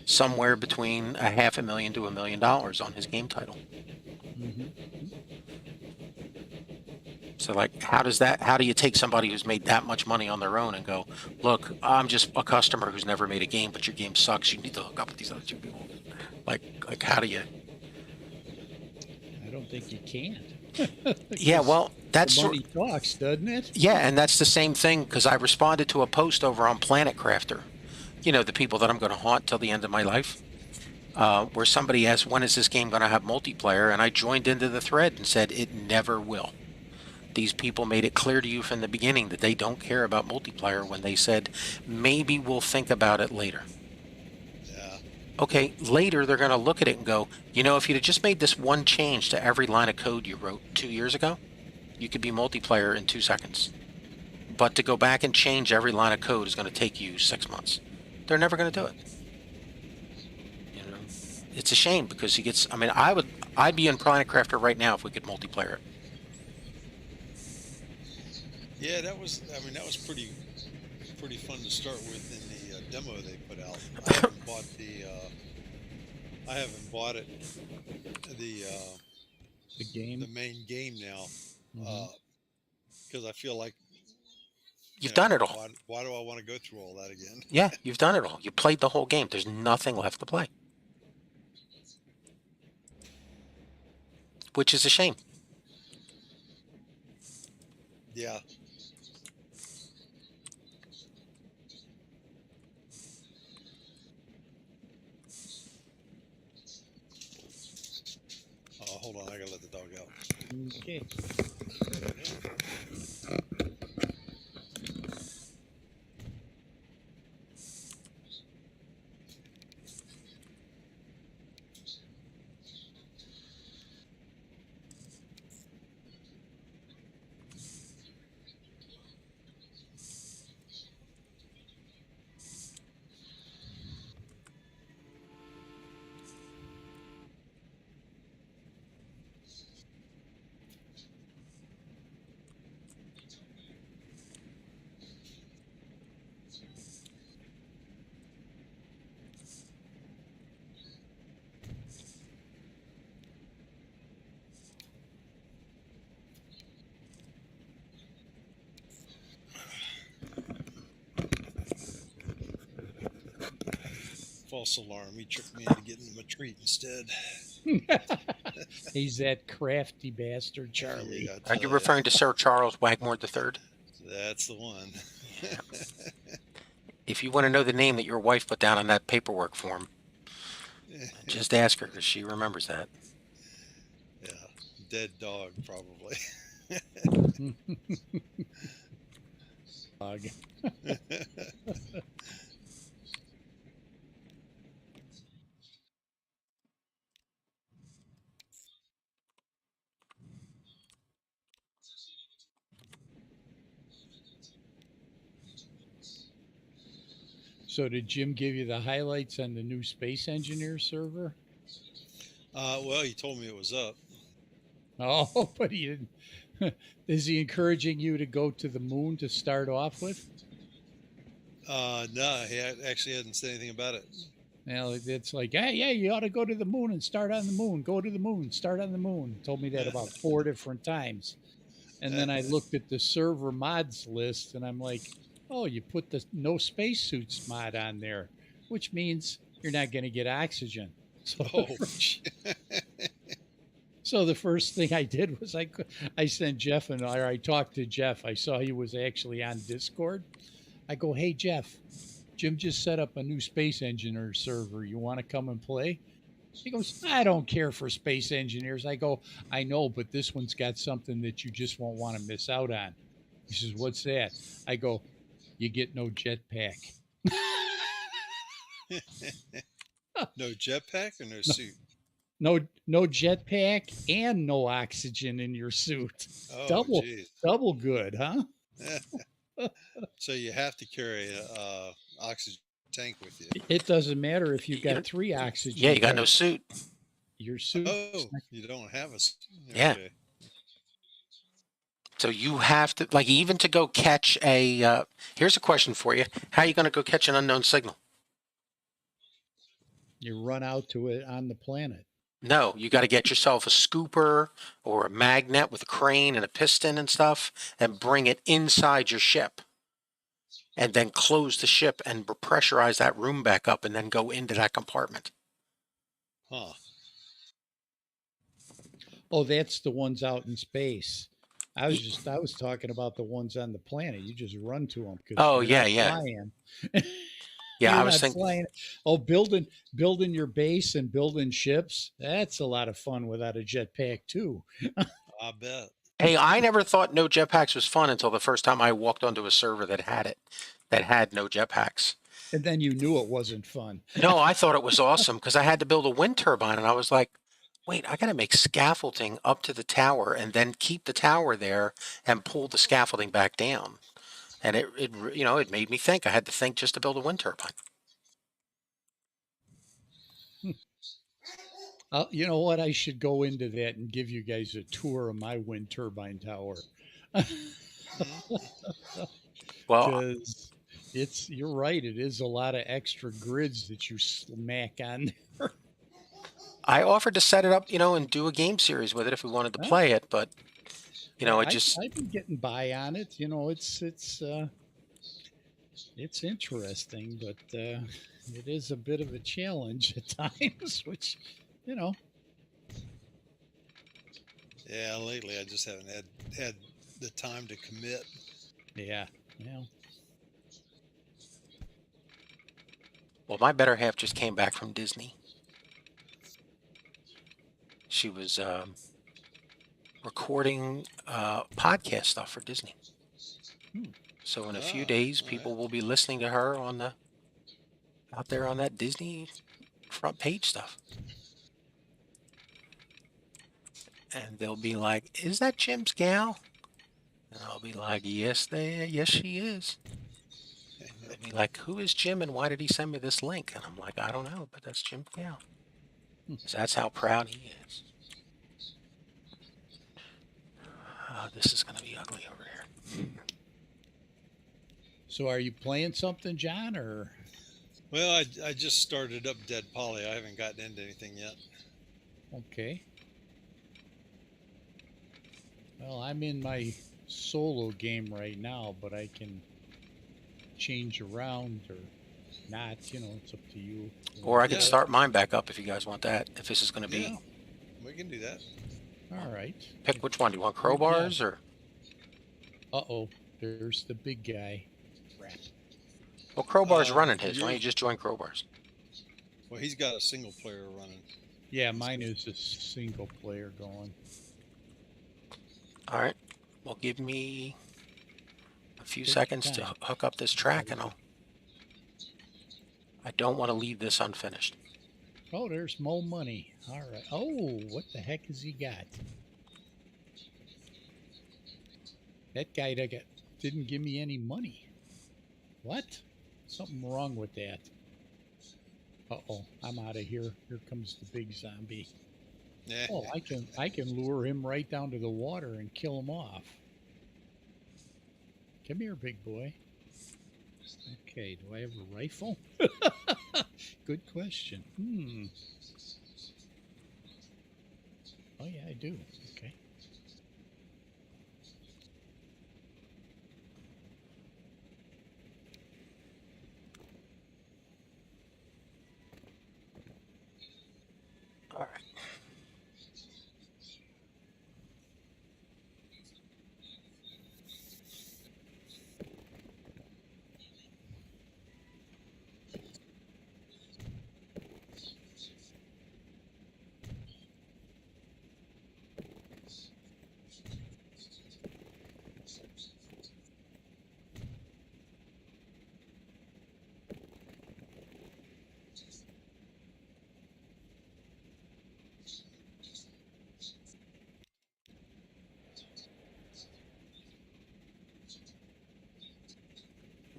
A: somewhere between $500,000 to $1 million on his game title. So, like, how do you take somebody who's made that much money on their own and go, look, I'm just a customer who's never made a game, but your game sucks. You need to hook up with these other 2 people. Like, how do you?
B: I don't think you can.
A: Yeah, well, that's
B: the money talks, doesn't it?
A: Yeah, and that's the same thing because I responded to a post over on Planet Crafter. You know, the people that I'm going to haunt till the end of my life. Where somebody asked, when is this game going to have multiplayer? And I joined into the thread and said, it never will. These people made it clear to you from the beginning that they don't care about multiplayer when they said, maybe we'll think about it later.
D: Yeah.
A: Okay, later they're going to look at it and go, you know, if you'd have just made this one change to every line of code you wrote 2 years ago, you could be multiplayer in 2 seconds. But to go back and change every line of code is going to take you 6 months. They're never going to do it. You know, it's a shame because he gets. I mean, I'd be in Planet Crafter right now if we could multiplayer it.
D: Yeah, that was pretty fun to start with in the demo they put out. I haven't bought it.
B: The game.
D: The main game now, because I feel like
A: You've done it all.
D: Why do I want to go through all that again?
A: Yeah, you've done it all. You played the whole game. There's nothing left to play, which is a shame.
D: Yeah. Hold on, I gotta let the dog out.
B: Okay.
D: False alarm. He tricked me into getting him a treat instead.
B: He's that crafty bastard, Charlie.
D: Yeah,
A: Are you referring to Sir Charles Wagmore III?
D: That's the one.
A: If you want to know the name that your wife put down on that paperwork form, just ask her because she remembers that.
D: Yeah, dead dog probably.
B: Dog. So did Jim give you the highlights on the new Space Engineer server?
D: Well, he told me it was up.
B: Oh, but he didn't. Is he encouraging you to go to the moon to start off with?
D: No, actually hadn't said anything about it.
B: Well, it's like, hey, yeah, you ought to go to the moon and start on the moon. Go to the moon, start on the moon. Told me that about 4 different times. And then I looked at the server mods list and I'm like, oh, you put the no spacesuits mod on there, which means you're not going to get oxygen. So,
D: Oh,
B: so the first thing I did was I sent Jeff or I talked to Jeff. I saw he was actually on Discord. I go, hey, Jeff, Jim just set up a new Space Engineer server. You want to come and play? He goes, I don't care for Space Engineers. I go, I know, but this one's got something that you just won't want to miss out on. He says, what's that? I go, you get no jetpack.
D: no jetpack or no suit?
B: No jetpack and no oxygen in your suit.
D: Oh,
B: double good, huh?
D: So you have to carry a oxygen tank with you.
B: It doesn't matter if you got 3 oxygen.
A: Yeah, you got no suit.
B: Your suit.
D: Oh, you don't have a suit.
A: Yeah.
D: Okay.
A: So you have to, like, even to go catch a, here's a question for you. How are you going to go catch an unknown signal?
B: You run out to it on the planet.
A: No, you got to get yourself a scooper or a magnet with a crane and a piston and stuff and bring it inside your ship. And then close the ship and pressurize that room back up and then go into that compartment.
D: Huh.
B: Oh, that's the ones out in space. I was talking about the ones on the planet. You just run to them.
A: Oh, yeah. Yeah, I was thinking.
B: Flying. Oh, building your base and building ships. That's a lot of fun without a jetpack too.
D: I bet.
A: Hey, I never thought no jetpacks was fun until the first time I walked onto a server that had no jetpacks.
B: And then you knew it wasn't fun.
A: No, I thought it was awesome because I had to build a wind turbine, and I was like, wait, I got to make scaffolding up to the tower and then keep the tower there and pull the scaffolding back down. And it made me think. I had to think just to build a wind turbine.
B: You know what? I should go into that and give you guys a tour of my wind turbine tower.
A: Well,
B: you're right. It is a lot of extra grids that you smack on there.
A: I offered to set it up, and do a game series with it if we wanted to play it, but
B: I've been getting by on it. It's interesting, but it is a bit of a challenge at times, which,
D: Yeah, lately I just haven't had the time to commit.
B: Yeah.
A: Well, my better half just came back from Disney. She was recording podcast stuff for Disney. So in a few days, people will be listening to her out there on that Disney front page stuff. And they'll be like, is that Jim's gal? And I'll be like, yes, she is. They'll be like, who is Jim and why did he send me this link? And I'm like, I don't know, but that's Jim's gal. So that's how proud he is. This is going to be ugly over here.
B: So are you playing something, John, or?
D: Well, I just started up deadpoly. I haven't gotten into anything yet.
B: Okay. Well, I'm in my solo game right now, but I can change around or not. It's up to you.
A: Or I could start mine back up if you guys want that. If this is going to be.
D: Yeah, we can do that.
B: All right.
A: Pick which one. Do you want crowbars or?
B: Uh-oh. There's the big guy. Crap.
A: Well, crowbar's running his. Why don't you just join crowbars?
D: Well, he's got a single player running.
B: Yeah, mine is a single player going.
A: All right. Well, give me a few seconds to hook up this track, and I don't want to leave this unfinished.
B: Oh, there's more money. All right. Oh, what the heck has he got? That guy didn't give me any money. What? Something wrong with that. Uh-oh, I'm out of here. Here comes the big zombie.
D: Yeah.
B: Oh, I can lure him right down to the water and kill him off. Come here, big boy. Okay, do I have a rifle? Good question. Oh yeah, I do. Okay.
A: All right.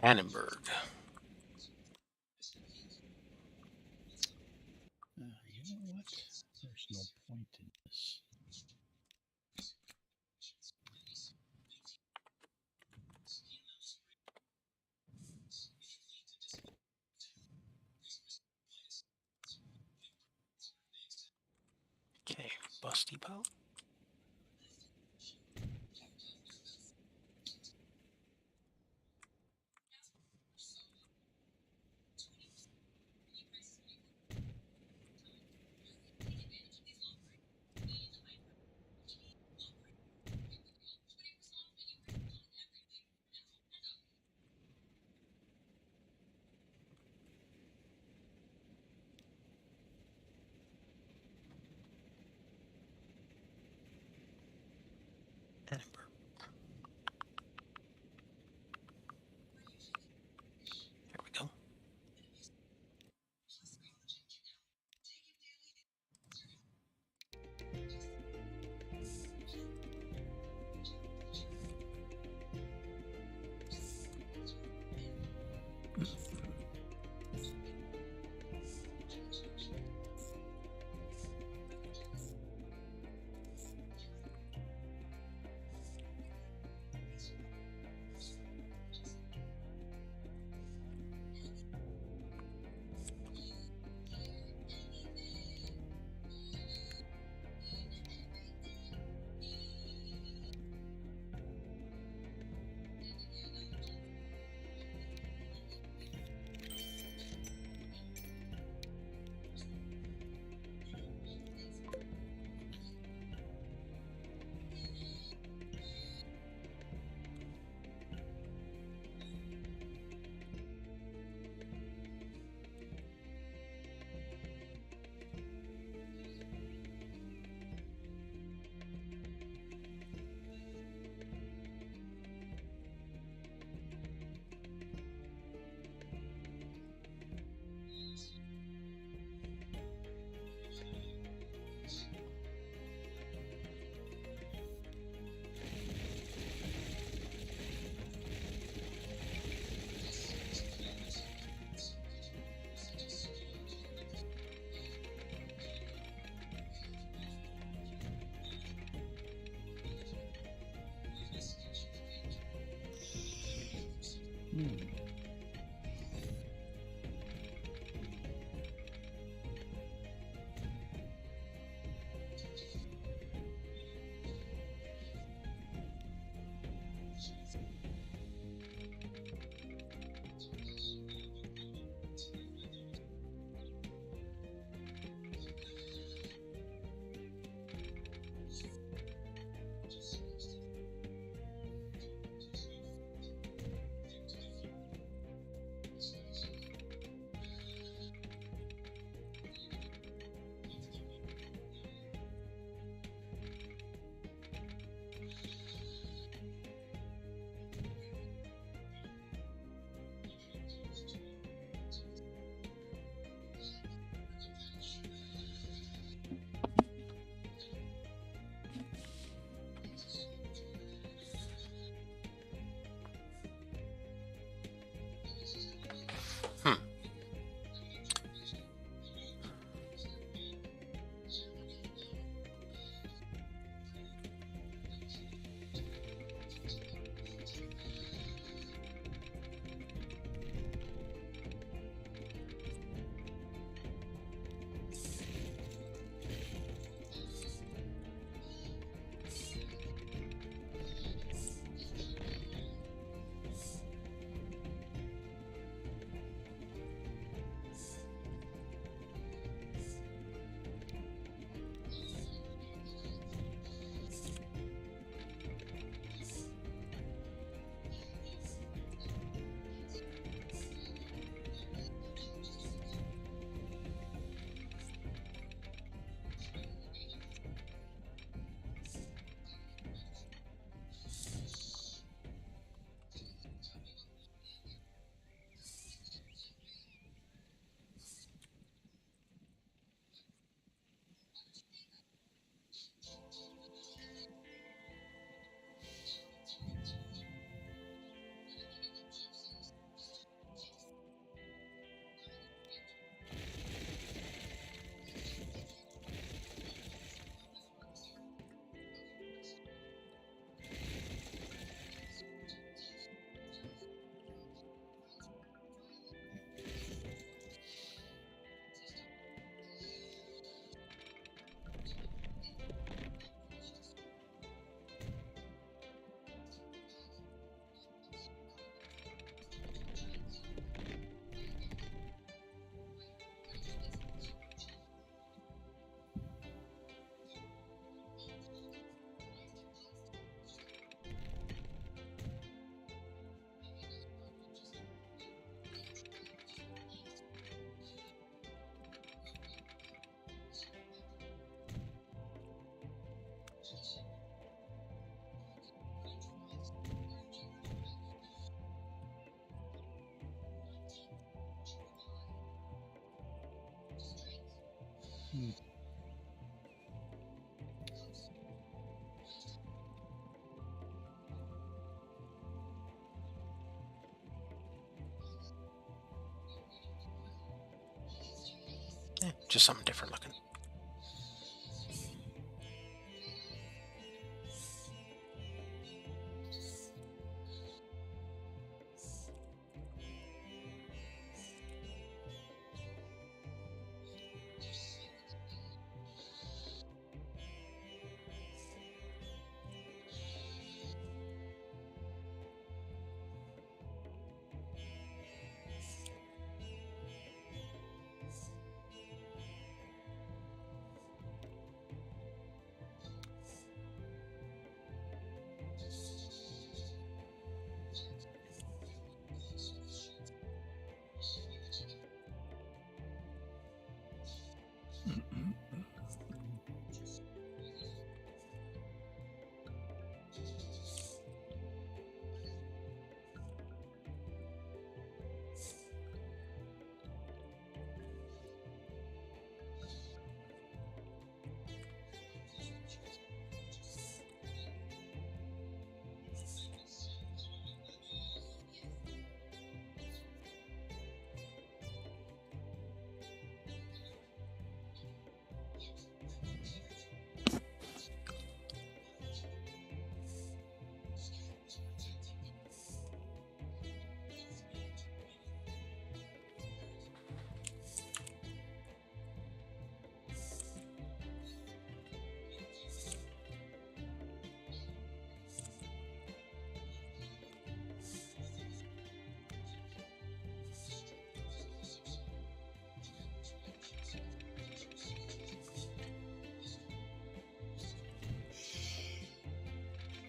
A: Annenberg.
B: You know what? There's no point in this.
A: Okay, bus depot. Annenberg. There we go.
B: Hmm.
A: Just something different looking.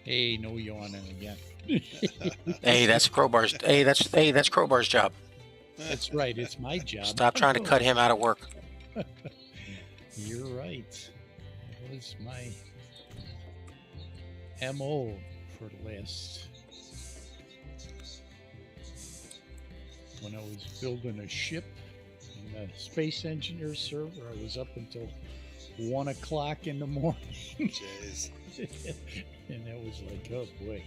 B: Hey, no yawning again.
A: Hey, that's Crowbar's. That's Crowbar's job.
B: That's right. It's my job.
A: Stop trying to cut him out of work.
B: You're right. That was my MO for the last. When I was building a ship in the Space Engineer server, I was up until 1 o'clock in the morning.
D: Jeez.
B: And that was like, oh boy.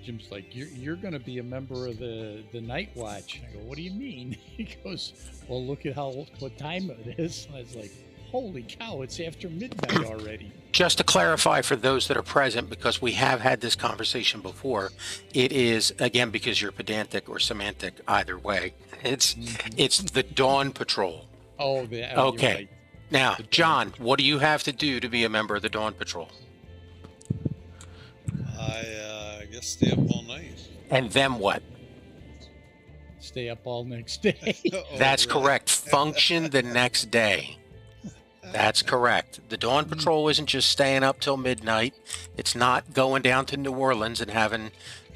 B: Jim's like, you're going to be a member of the night watch. I go, what do you mean? He goes, well, look at what time it is. And I was like, holy cow, it's after midnight already.
A: Just to clarify for those that are present, because we have had this conversation before, it is, again, because you're pedantic or semantic, either way, it's the Dawn Patrol.
B: Oh,
A: okay.
B: You're right.
A: Now, John, what do you have to do to be a member of the Dawn Patrol?
D: I guess stay up all night.
A: And then what?
B: Stay up all next day.
A: That's correct. Function the next day. That's correct. The Dawn Patrol isn't just staying up till midnight. It's not going down to New Orleans and having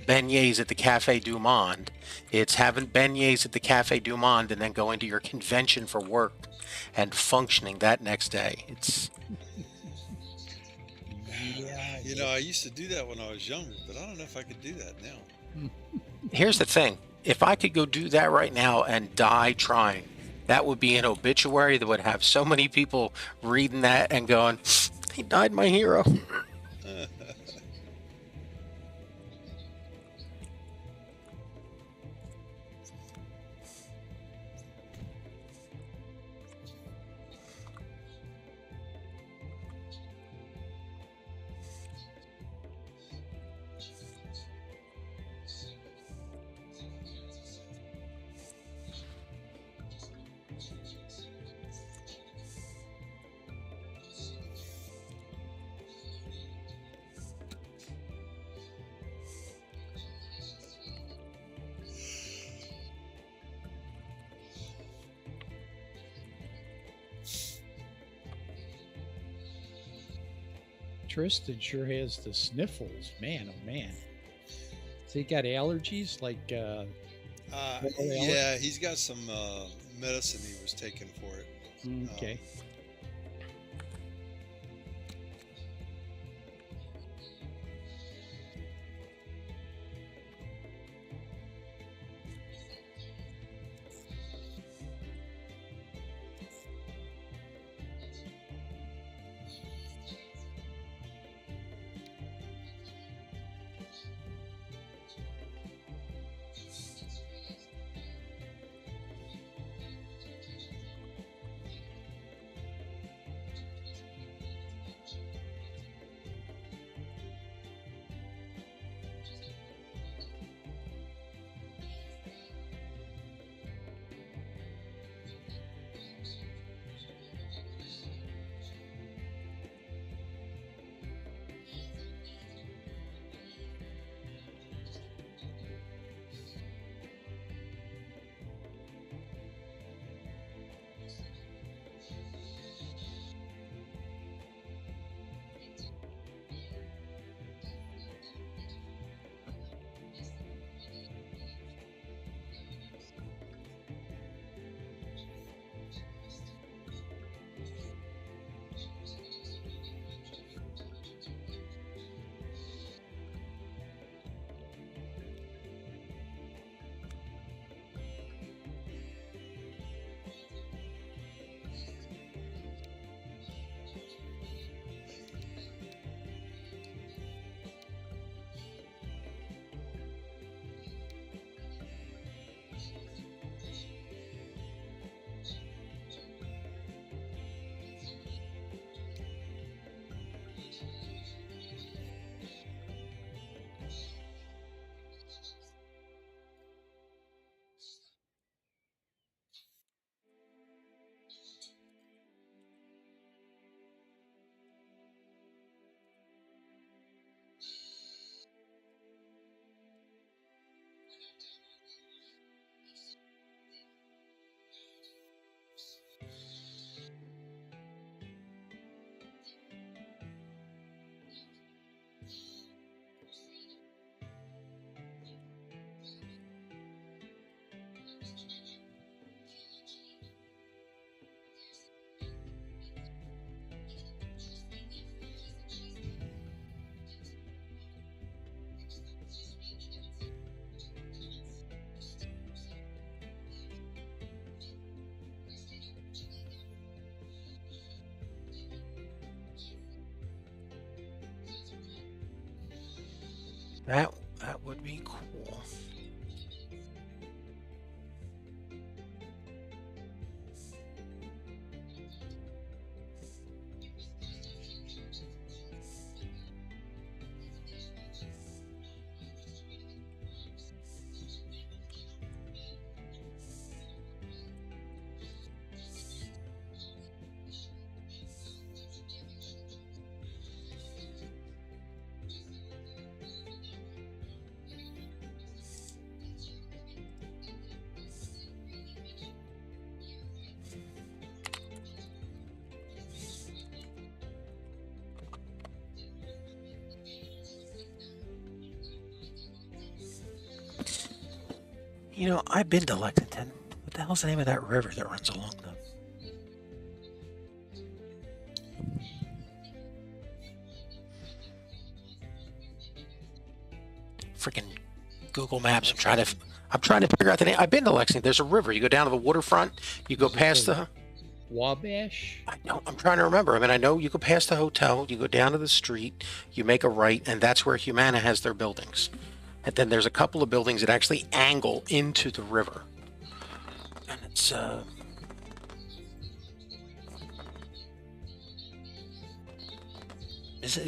A: beignets at the Café du Monde. It's having beignets at the Café du Monde and then going to your convention for work and functioning that next day. It's...
B: Yeah.
D: You know, I used to do that when I was younger, but I don't know if I could do that now.
A: Here's the thing. If I could go do that right now and die trying, that would be an obituary that would have so many people reading that and going, he died my hero.
B: Tristan sure has the sniffles. Man, oh man. So he got allergies like
D: yeah, he's got some medicine he was taking for it.
B: Okay.
A: That would be cool. You know, I've been to Lexington. What the hell's the name of that river that runs along them? Freaking Google Maps. I'm trying to figure out the name. I've been to Lexington. There's a river. You go down to the waterfront. You go past the
B: Wabash.
A: I know. I'm trying to remember. I mean, I know you go past the hotel. You go down to the street. You make a right, and that's where Humana has their buildings. And then there's a couple of buildings that actually angle into the river. And it's, do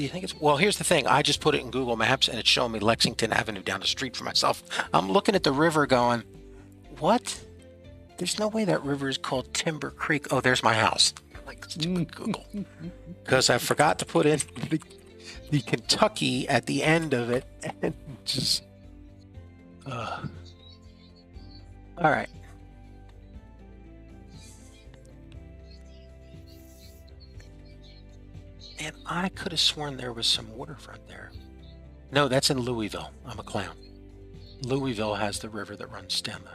A: you think it's, well, here's the thing. I just put it in Google Maps and it's showing me Lexington Avenue down the street for myself. I'm looking at the river going, what? There's no way that river is called Timber Creek. Oh, there's my house. Like, stupid Google. Because I forgot to put in the Kentucky at the end of it. And just, all right. And I could have sworn there was some waterfront there. No, that's in Louisville. I'm a clown. Louisville has the river that runs down the...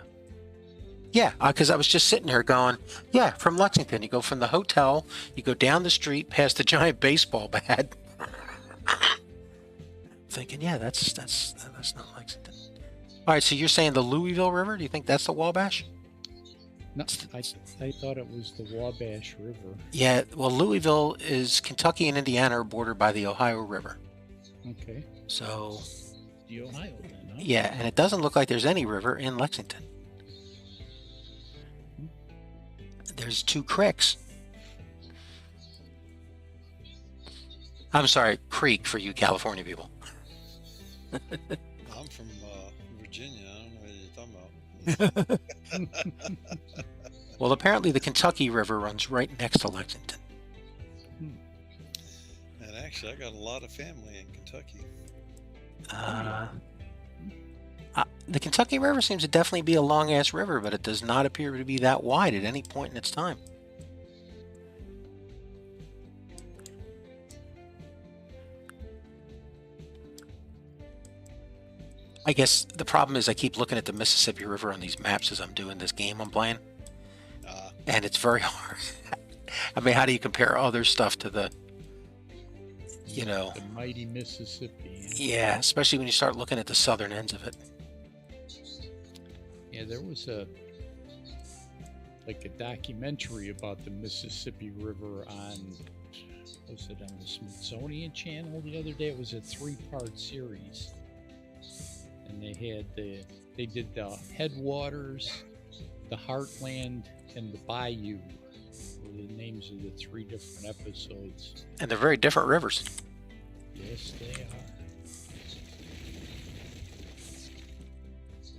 A: Yeah, because I was just sitting here going, yeah, from Lexington. You go from the hotel, you go down the street past the giant baseball bat. Thinking, yeah, that's not Lexington. All right, so you're saying the Louisville River? Do you think that's the Wabash?
B: No, I thought it was the Wabash River.
A: Yeah, well, Louisville is Kentucky and Indiana are bordered by the Ohio River.
B: Okay.
A: So...
B: The Ohio then, huh?
A: Yeah, and it doesn't look like there's any river in Lexington. There's 2 creeks. I'm sorry, creek for you California people.
D: I'm from Virginia. I don't know what you're talking about.
A: Well, apparently the Kentucky River runs right next to Lexington.
D: And actually, I got a lot of family in Kentucky.
A: The Kentucky River seems to definitely be a long-ass river, but it does not appear to be that wide at any point in its time. I guess the problem is I keep looking at the Mississippi River on these maps as I'm doing this game I'm playing. And it's very hard. I mean, how do you compare other stuff to the, you know...
B: The mighty Mississippi.
A: Yeah, especially when you start looking at the southern ends of it.
B: Yeah, there was a documentary about the Mississippi River on, was it on the Smithsonian Channel the other day? It was a 3-part series. And they did the headwaters, the heartland, and the bayou were the names of the 3 different episodes.
A: And they're very different rivers.
B: Yes, they are.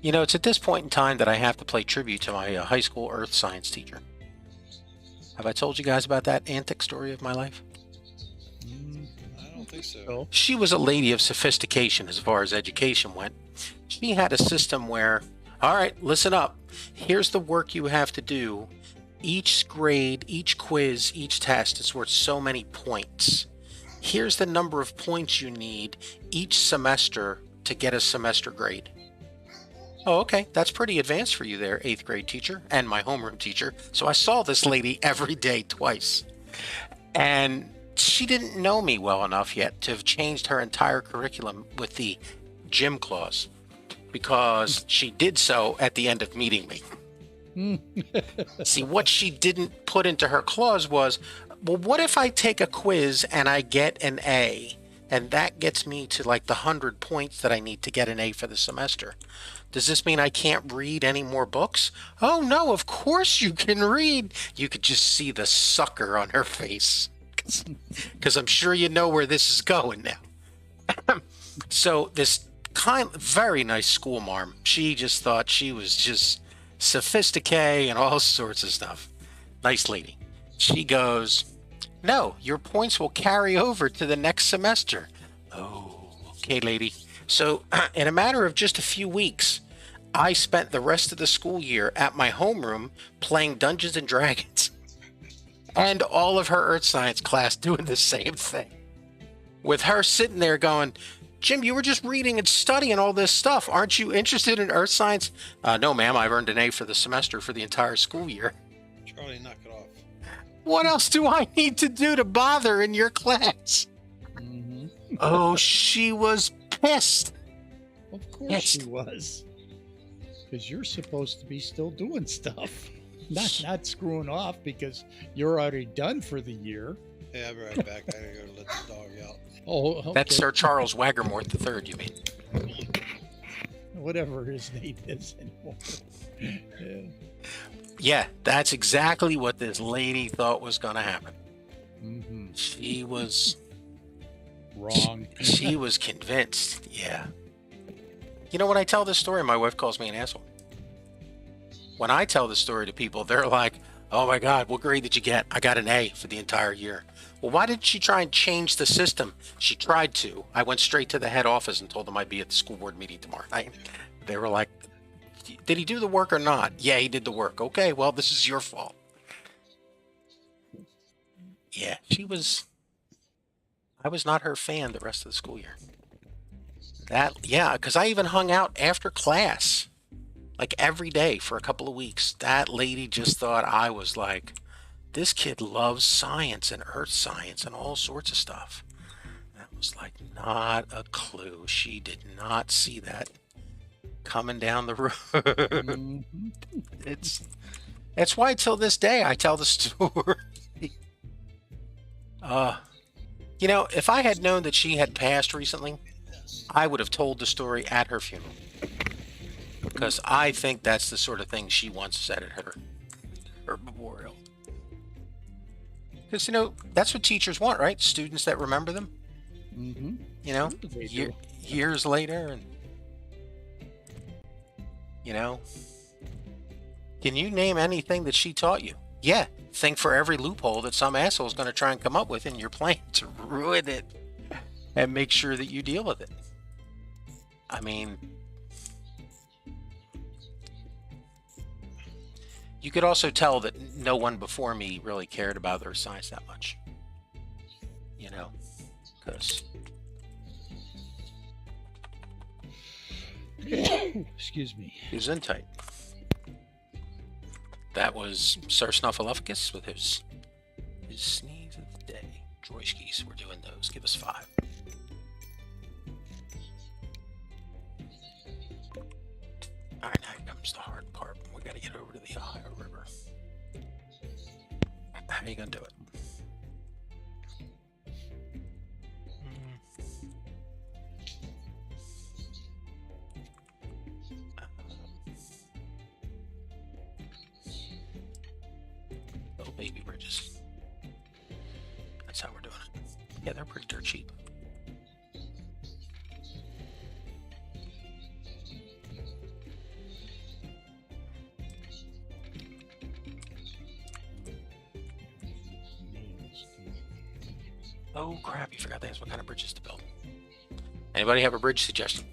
A: You know, it's at this point in time that I have to play tribute to my high school earth science teacher. Have I told you guys about that antic story of my life?
D: I don't think so.
A: She was a lady of sophistication as far as education went. She had a system where, all right, listen up. Here's the work you have to do. Each grade, each quiz, each test is worth so many points. Here's the number of points you need each semester to get a semester grade. Oh, okay. That's pretty advanced for you there, 8th grade teacher and my homeroom teacher. So I saw this lady every day twice. And she didn't know me well enough yet to have changed her entire curriculum with the gym clause, because she did so at the end of meeting me. See, what she didn't put into her clause was, well, what if I take a quiz and I get an A? and that gets me to like the 100 points that I need to get an A for the semester. Does this mean I can't read any more books? Oh no, of course you can read. You could just see the sucker on her face. Because I'm sure you know where this is going now. So this very nice school marm, she just thought she was just sophisticated and all sorts of stuff. Nice lady. She goes, no, your points will carry over to the next semester. Oh, okay, lady. So in a matter of just a few weeks, I spent the rest of the school year at my homeroom playing Dungeons and Dragons. And all of her Earth Science class doing the same thing. With her sitting there going, Jim, you were just reading and studying all this stuff. Aren't you interested in Earth Science? No, ma'am, I've earned an A for the semester for the entire school year.
D: Charlie, knock it off.
A: What else do I need to do to bother in your class?
B: Mm-hmm.
A: Oh, she was pissed.
B: Of course she was. Because you're supposed to be still doing stuff. Not screwing off because you're already done for the year.
D: Hey, I'll be right back. I gotta go let the dog out.
B: Oh, okay.
A: That's Sir Charles Wagermorth III, you mean?
B: Whatever his name is anymore. Yeah.
A: Yeah, that's exactly what this lady thought was going to happen.
B: Mm-hmm.
A: She was
B: Wrong.
A: She was convinced. Yeah. You know, when I tell this story, my wife calls me an asshole. When I tell the story to people, they're like, oh my God, what grade did you get? I got an A for the entire year. Well, why did she try and change the system? She tried to. I went straight to the head office and told them I'd be at the school board meeting tomorrow night. They were like, did he do the work or not? Yeah, he did the work. Okay, well, this is your fault. Yeah, I was not her fan the rest of the school year. Yeah, because I even hung out after class, like every day for a couple of weeks. That lady just thought I was like, this kid loves science and earth science and all sorts of stuff. That was like not a clue. She did not see that coming down the road.
B: Mm-hmm.
A: It's why till this day I tell the story. You know, if I had known that she had passed recently, I would have told the story at her funeral. Because I think that's the sort of thing she once said at her memorial. Because, you know, that's what teachers want, right? Students that remember them.
B: Mm-hmm.
A: You know,
B: They do.
A: years later. And, you know, can you name anything that she taught you? Yeah. Think for every loophole that some asshole is going to try and come up with in your plan to ruin it and make sure that you deal with it. I mean, you could also tell that no one before me really cared about their science that much. You know, because...
B: Excuse me.
A: he was in tight. That was Sir Snuffleupagus with his sneeze of the day. Droyskis, we're doing those. Give us 5. Alright, now comes the hard part. We gotta get over to the Ohio River. How are you gonna do it? Little baby bridges. That's how we're doing it. Yeah, they're pretty dirt cheap. Oh crap, you forgot to ask what kind of bridges to build. Anybody have a bridge suggestion?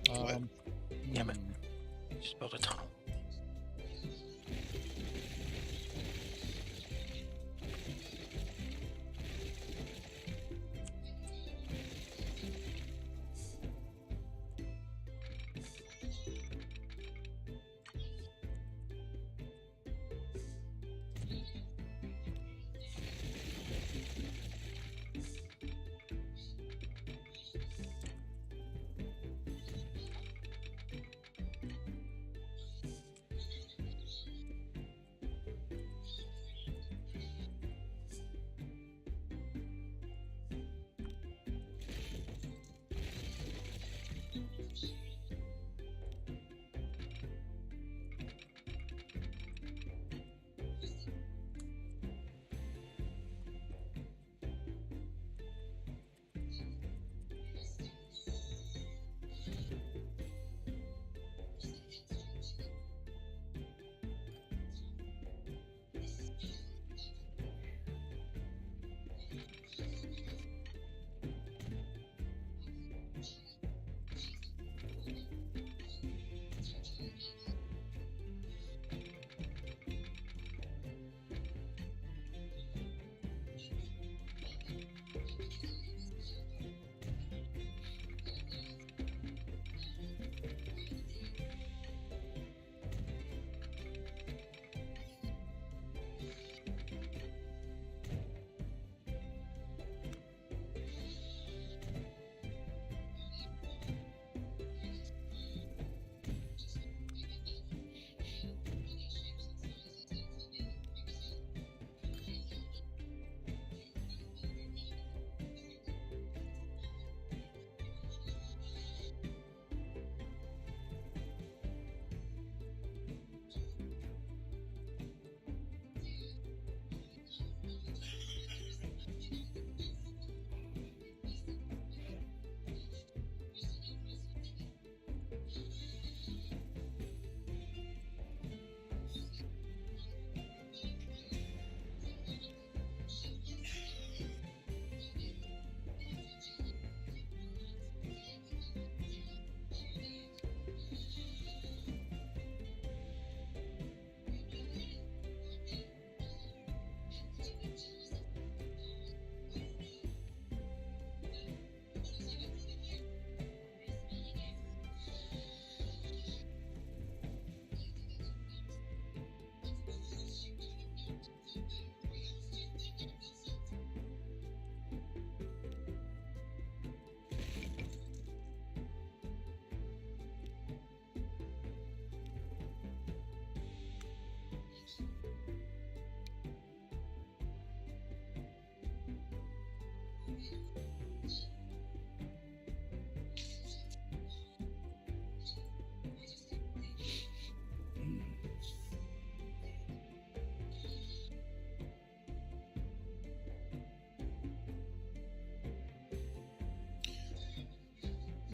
A: Damn it. Just build a tunnel.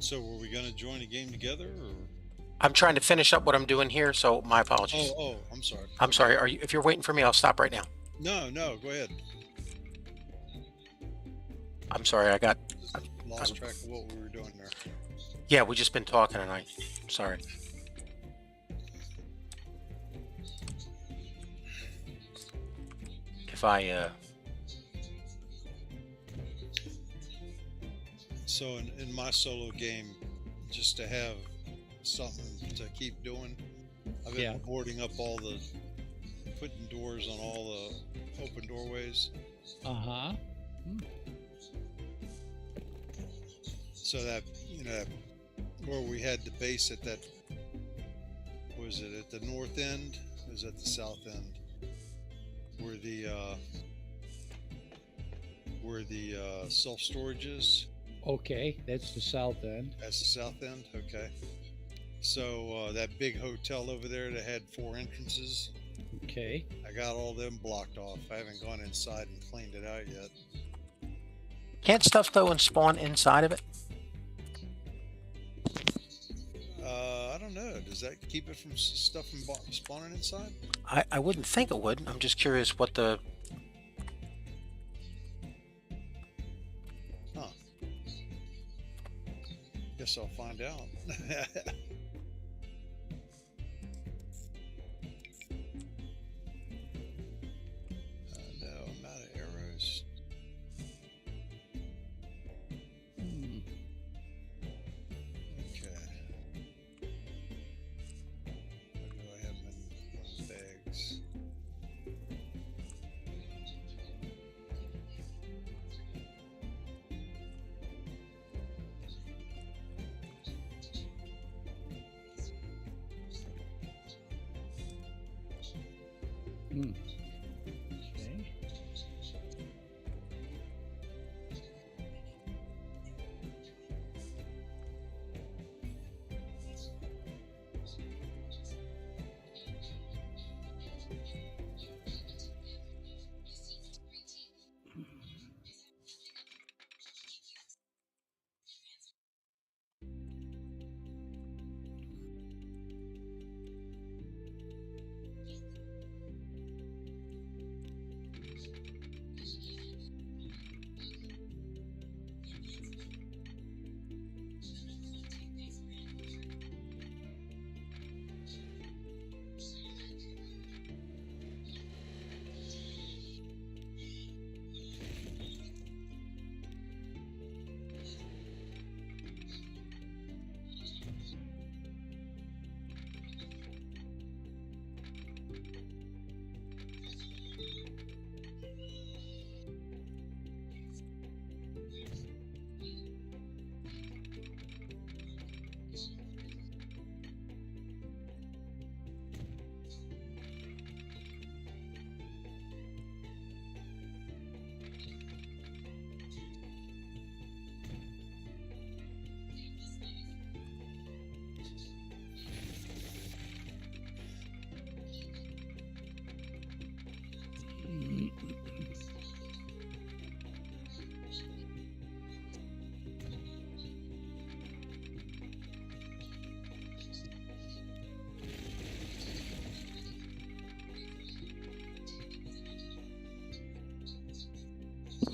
D: So, were we going to join a game together, or?
A: I'm trying to finish up what I'm doing here, so my apologies.
D: Oh, I'm sorry.
A: I'm sorry. Are you? If you're waiting for me, I'll stop right now.
D: No, go ahead.
A: I'm sorry. I
D: Lost track of what we were doing there.
A: Yeah, we just been talking, and I'm sorry. If I
D: So in my solo game, just to have something to keep doing, I've been boarding up putting doors on all the open doorways.
B: Uh-huh.
D: So that, where we had the base at that, was it at the north end? Or was it at the south end? Where the self-storage is?
B: Okay, that's the south end.
D: That's the south end? Okay. So that big hotel over there that had 4 entrances,
B: Okay.
D: I got all them blocked off. I haven't gone inside and cleaned it out yet.
A: can't stuff though and spawn inside of it.
D: I don't know. Does that keep it from stuff from spawning inside?
A: I wouldn't think it would. I'm just curious what the.
D: Huh. Guess I'll find out. No, I'm out of arrows. Okay. What do I have in bags?
B: Okay.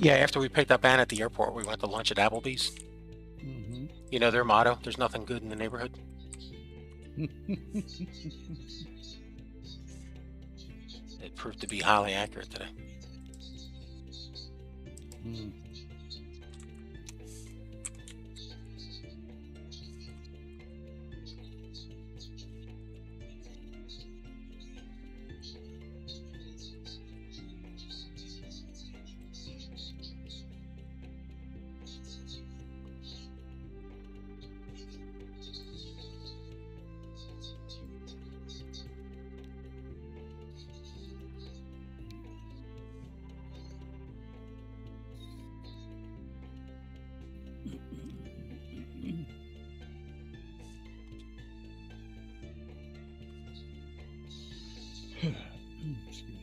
A: Yeah, after we picked up Ann at the airport, we went to lunch at Applebee's.
B: Mm-hmm.
A: You know their motto: "There's nothing good in the neighborhood." It proved to be highly accurate today.
B: Mm. Excuse me.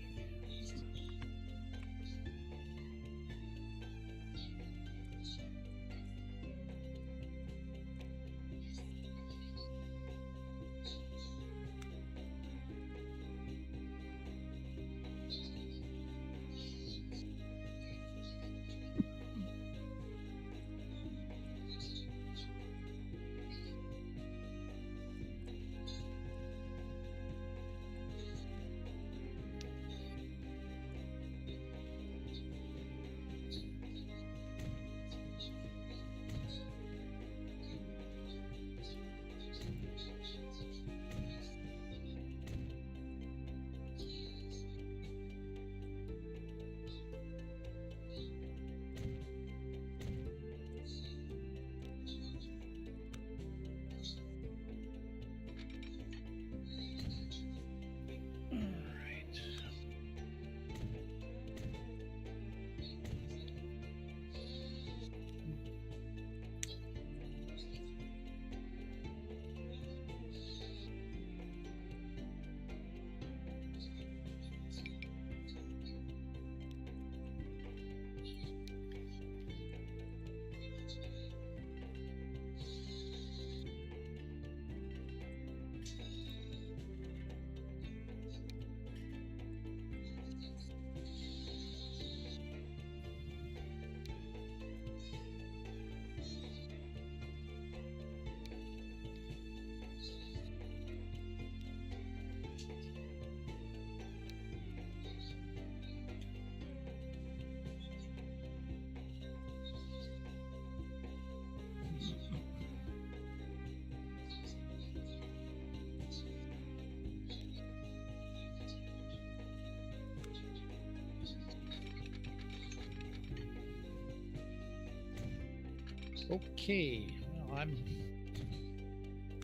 B: Okay, well, I'm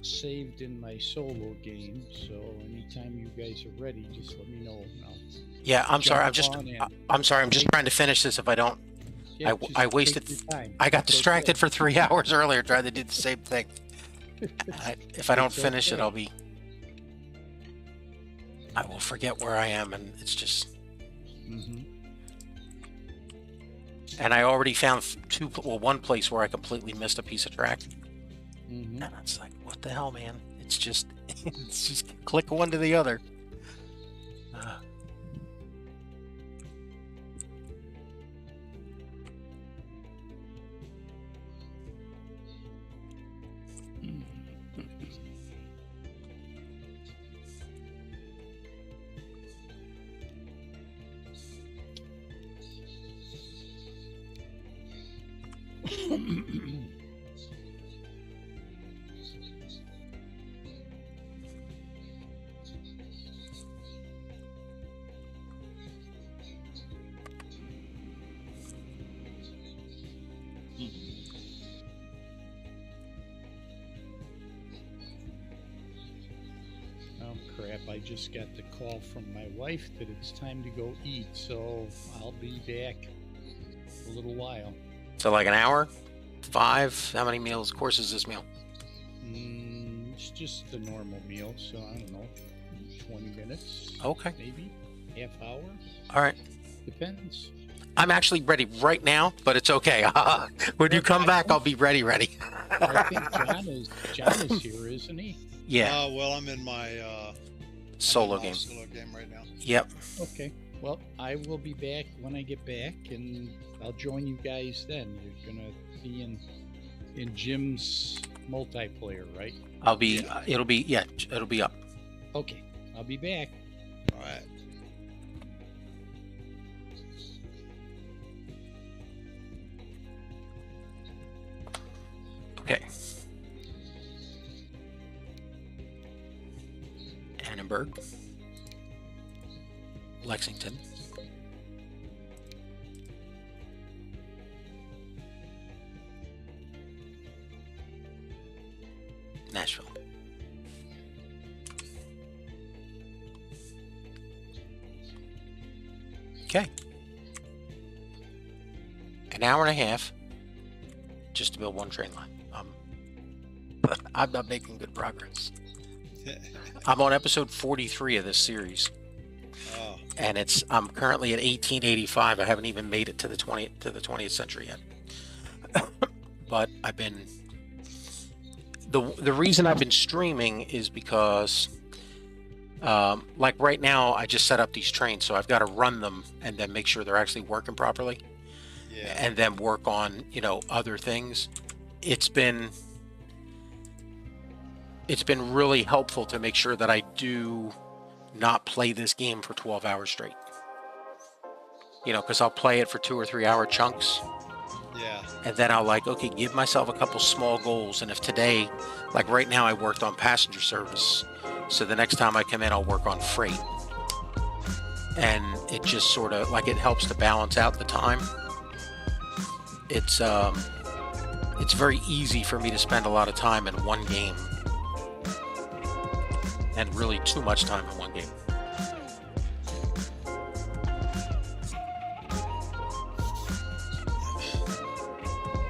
B: saved in my solo game, so anytime you guys are ready, just let me know.
A: Yeah, I'm sorry.
B: Jump on in.
A: I'm sorry. I'm just trying to finish this. If I don't,
B: Yeah,
A: I
B: just
A: wasted.
B: take your time.
A: I got
B: It's
A: distracted
B: okay.
A: for 3 hours earlier trying to do the same thing. If I don't
B: It's
A: finish it,
B: okay.
A: I'll be. I will forget where I am, and it's just.
B: Mm-hmm.
A: And I already found one place where I completely missed a piece of track,
B: Mm-hmm.
A: and it's like, what the hell, man? It's just click one to the other.
B: Oh crap, I just got the call from my wife that it's time to go eat, so I'll be back a little while.
A: So like an hour, 5. How many meals? Course is this meal?
B: It's just the normal meal, so I don't know, 20 minutes,
A: Okay.
B: maybe, half hour,
A: All right.
B: depends.
A: I'm actually ready right now, but it's okay. When you come back, I'll be ready.
B: I think John is here, isn't he?
A: Yeah.
D: Well, I'm in my
A: Solo
D: I'm in my
A: game.
D: Solo game right now.
A: Yep.
B: Okay. Well, I will be back when I get back, and I'll join you guys then. You're gonna be in Jim's multiplayer, right?
A: I'll be.
D: Yeah.
A: It'll be up.
B: Okay. I'll be back.
D: All right.
A: Okay. Annenberg. Lexington. Nashville. Okay. An hour and a half just to build one train line. But I'm not making good progress. I'm on episode 43 of this series.
D: Oh,
A: and I'm currently at 1885. I haven't even made it to the 20th century yet. But I've been the reason I've been streaming is because like right now I just set up these trains, so I've got to run them and then make sure they're actually working properly,
D: yeah.
A: and then work on other things. It's been really helpful to make sure that I do not play this game for 12 hours straight. Because I'll play it for 2 or 3 hour chunks.
D: Yeah.
A: And then I'll okay, give myself a couple small goals. And if today, like right now, I worked on passenger service, so the next time I come in, I'll work on freight. And it just sort of it helps to balance out the time. It's very easy for me to spend a lot of time in one game, and really too much time in one game.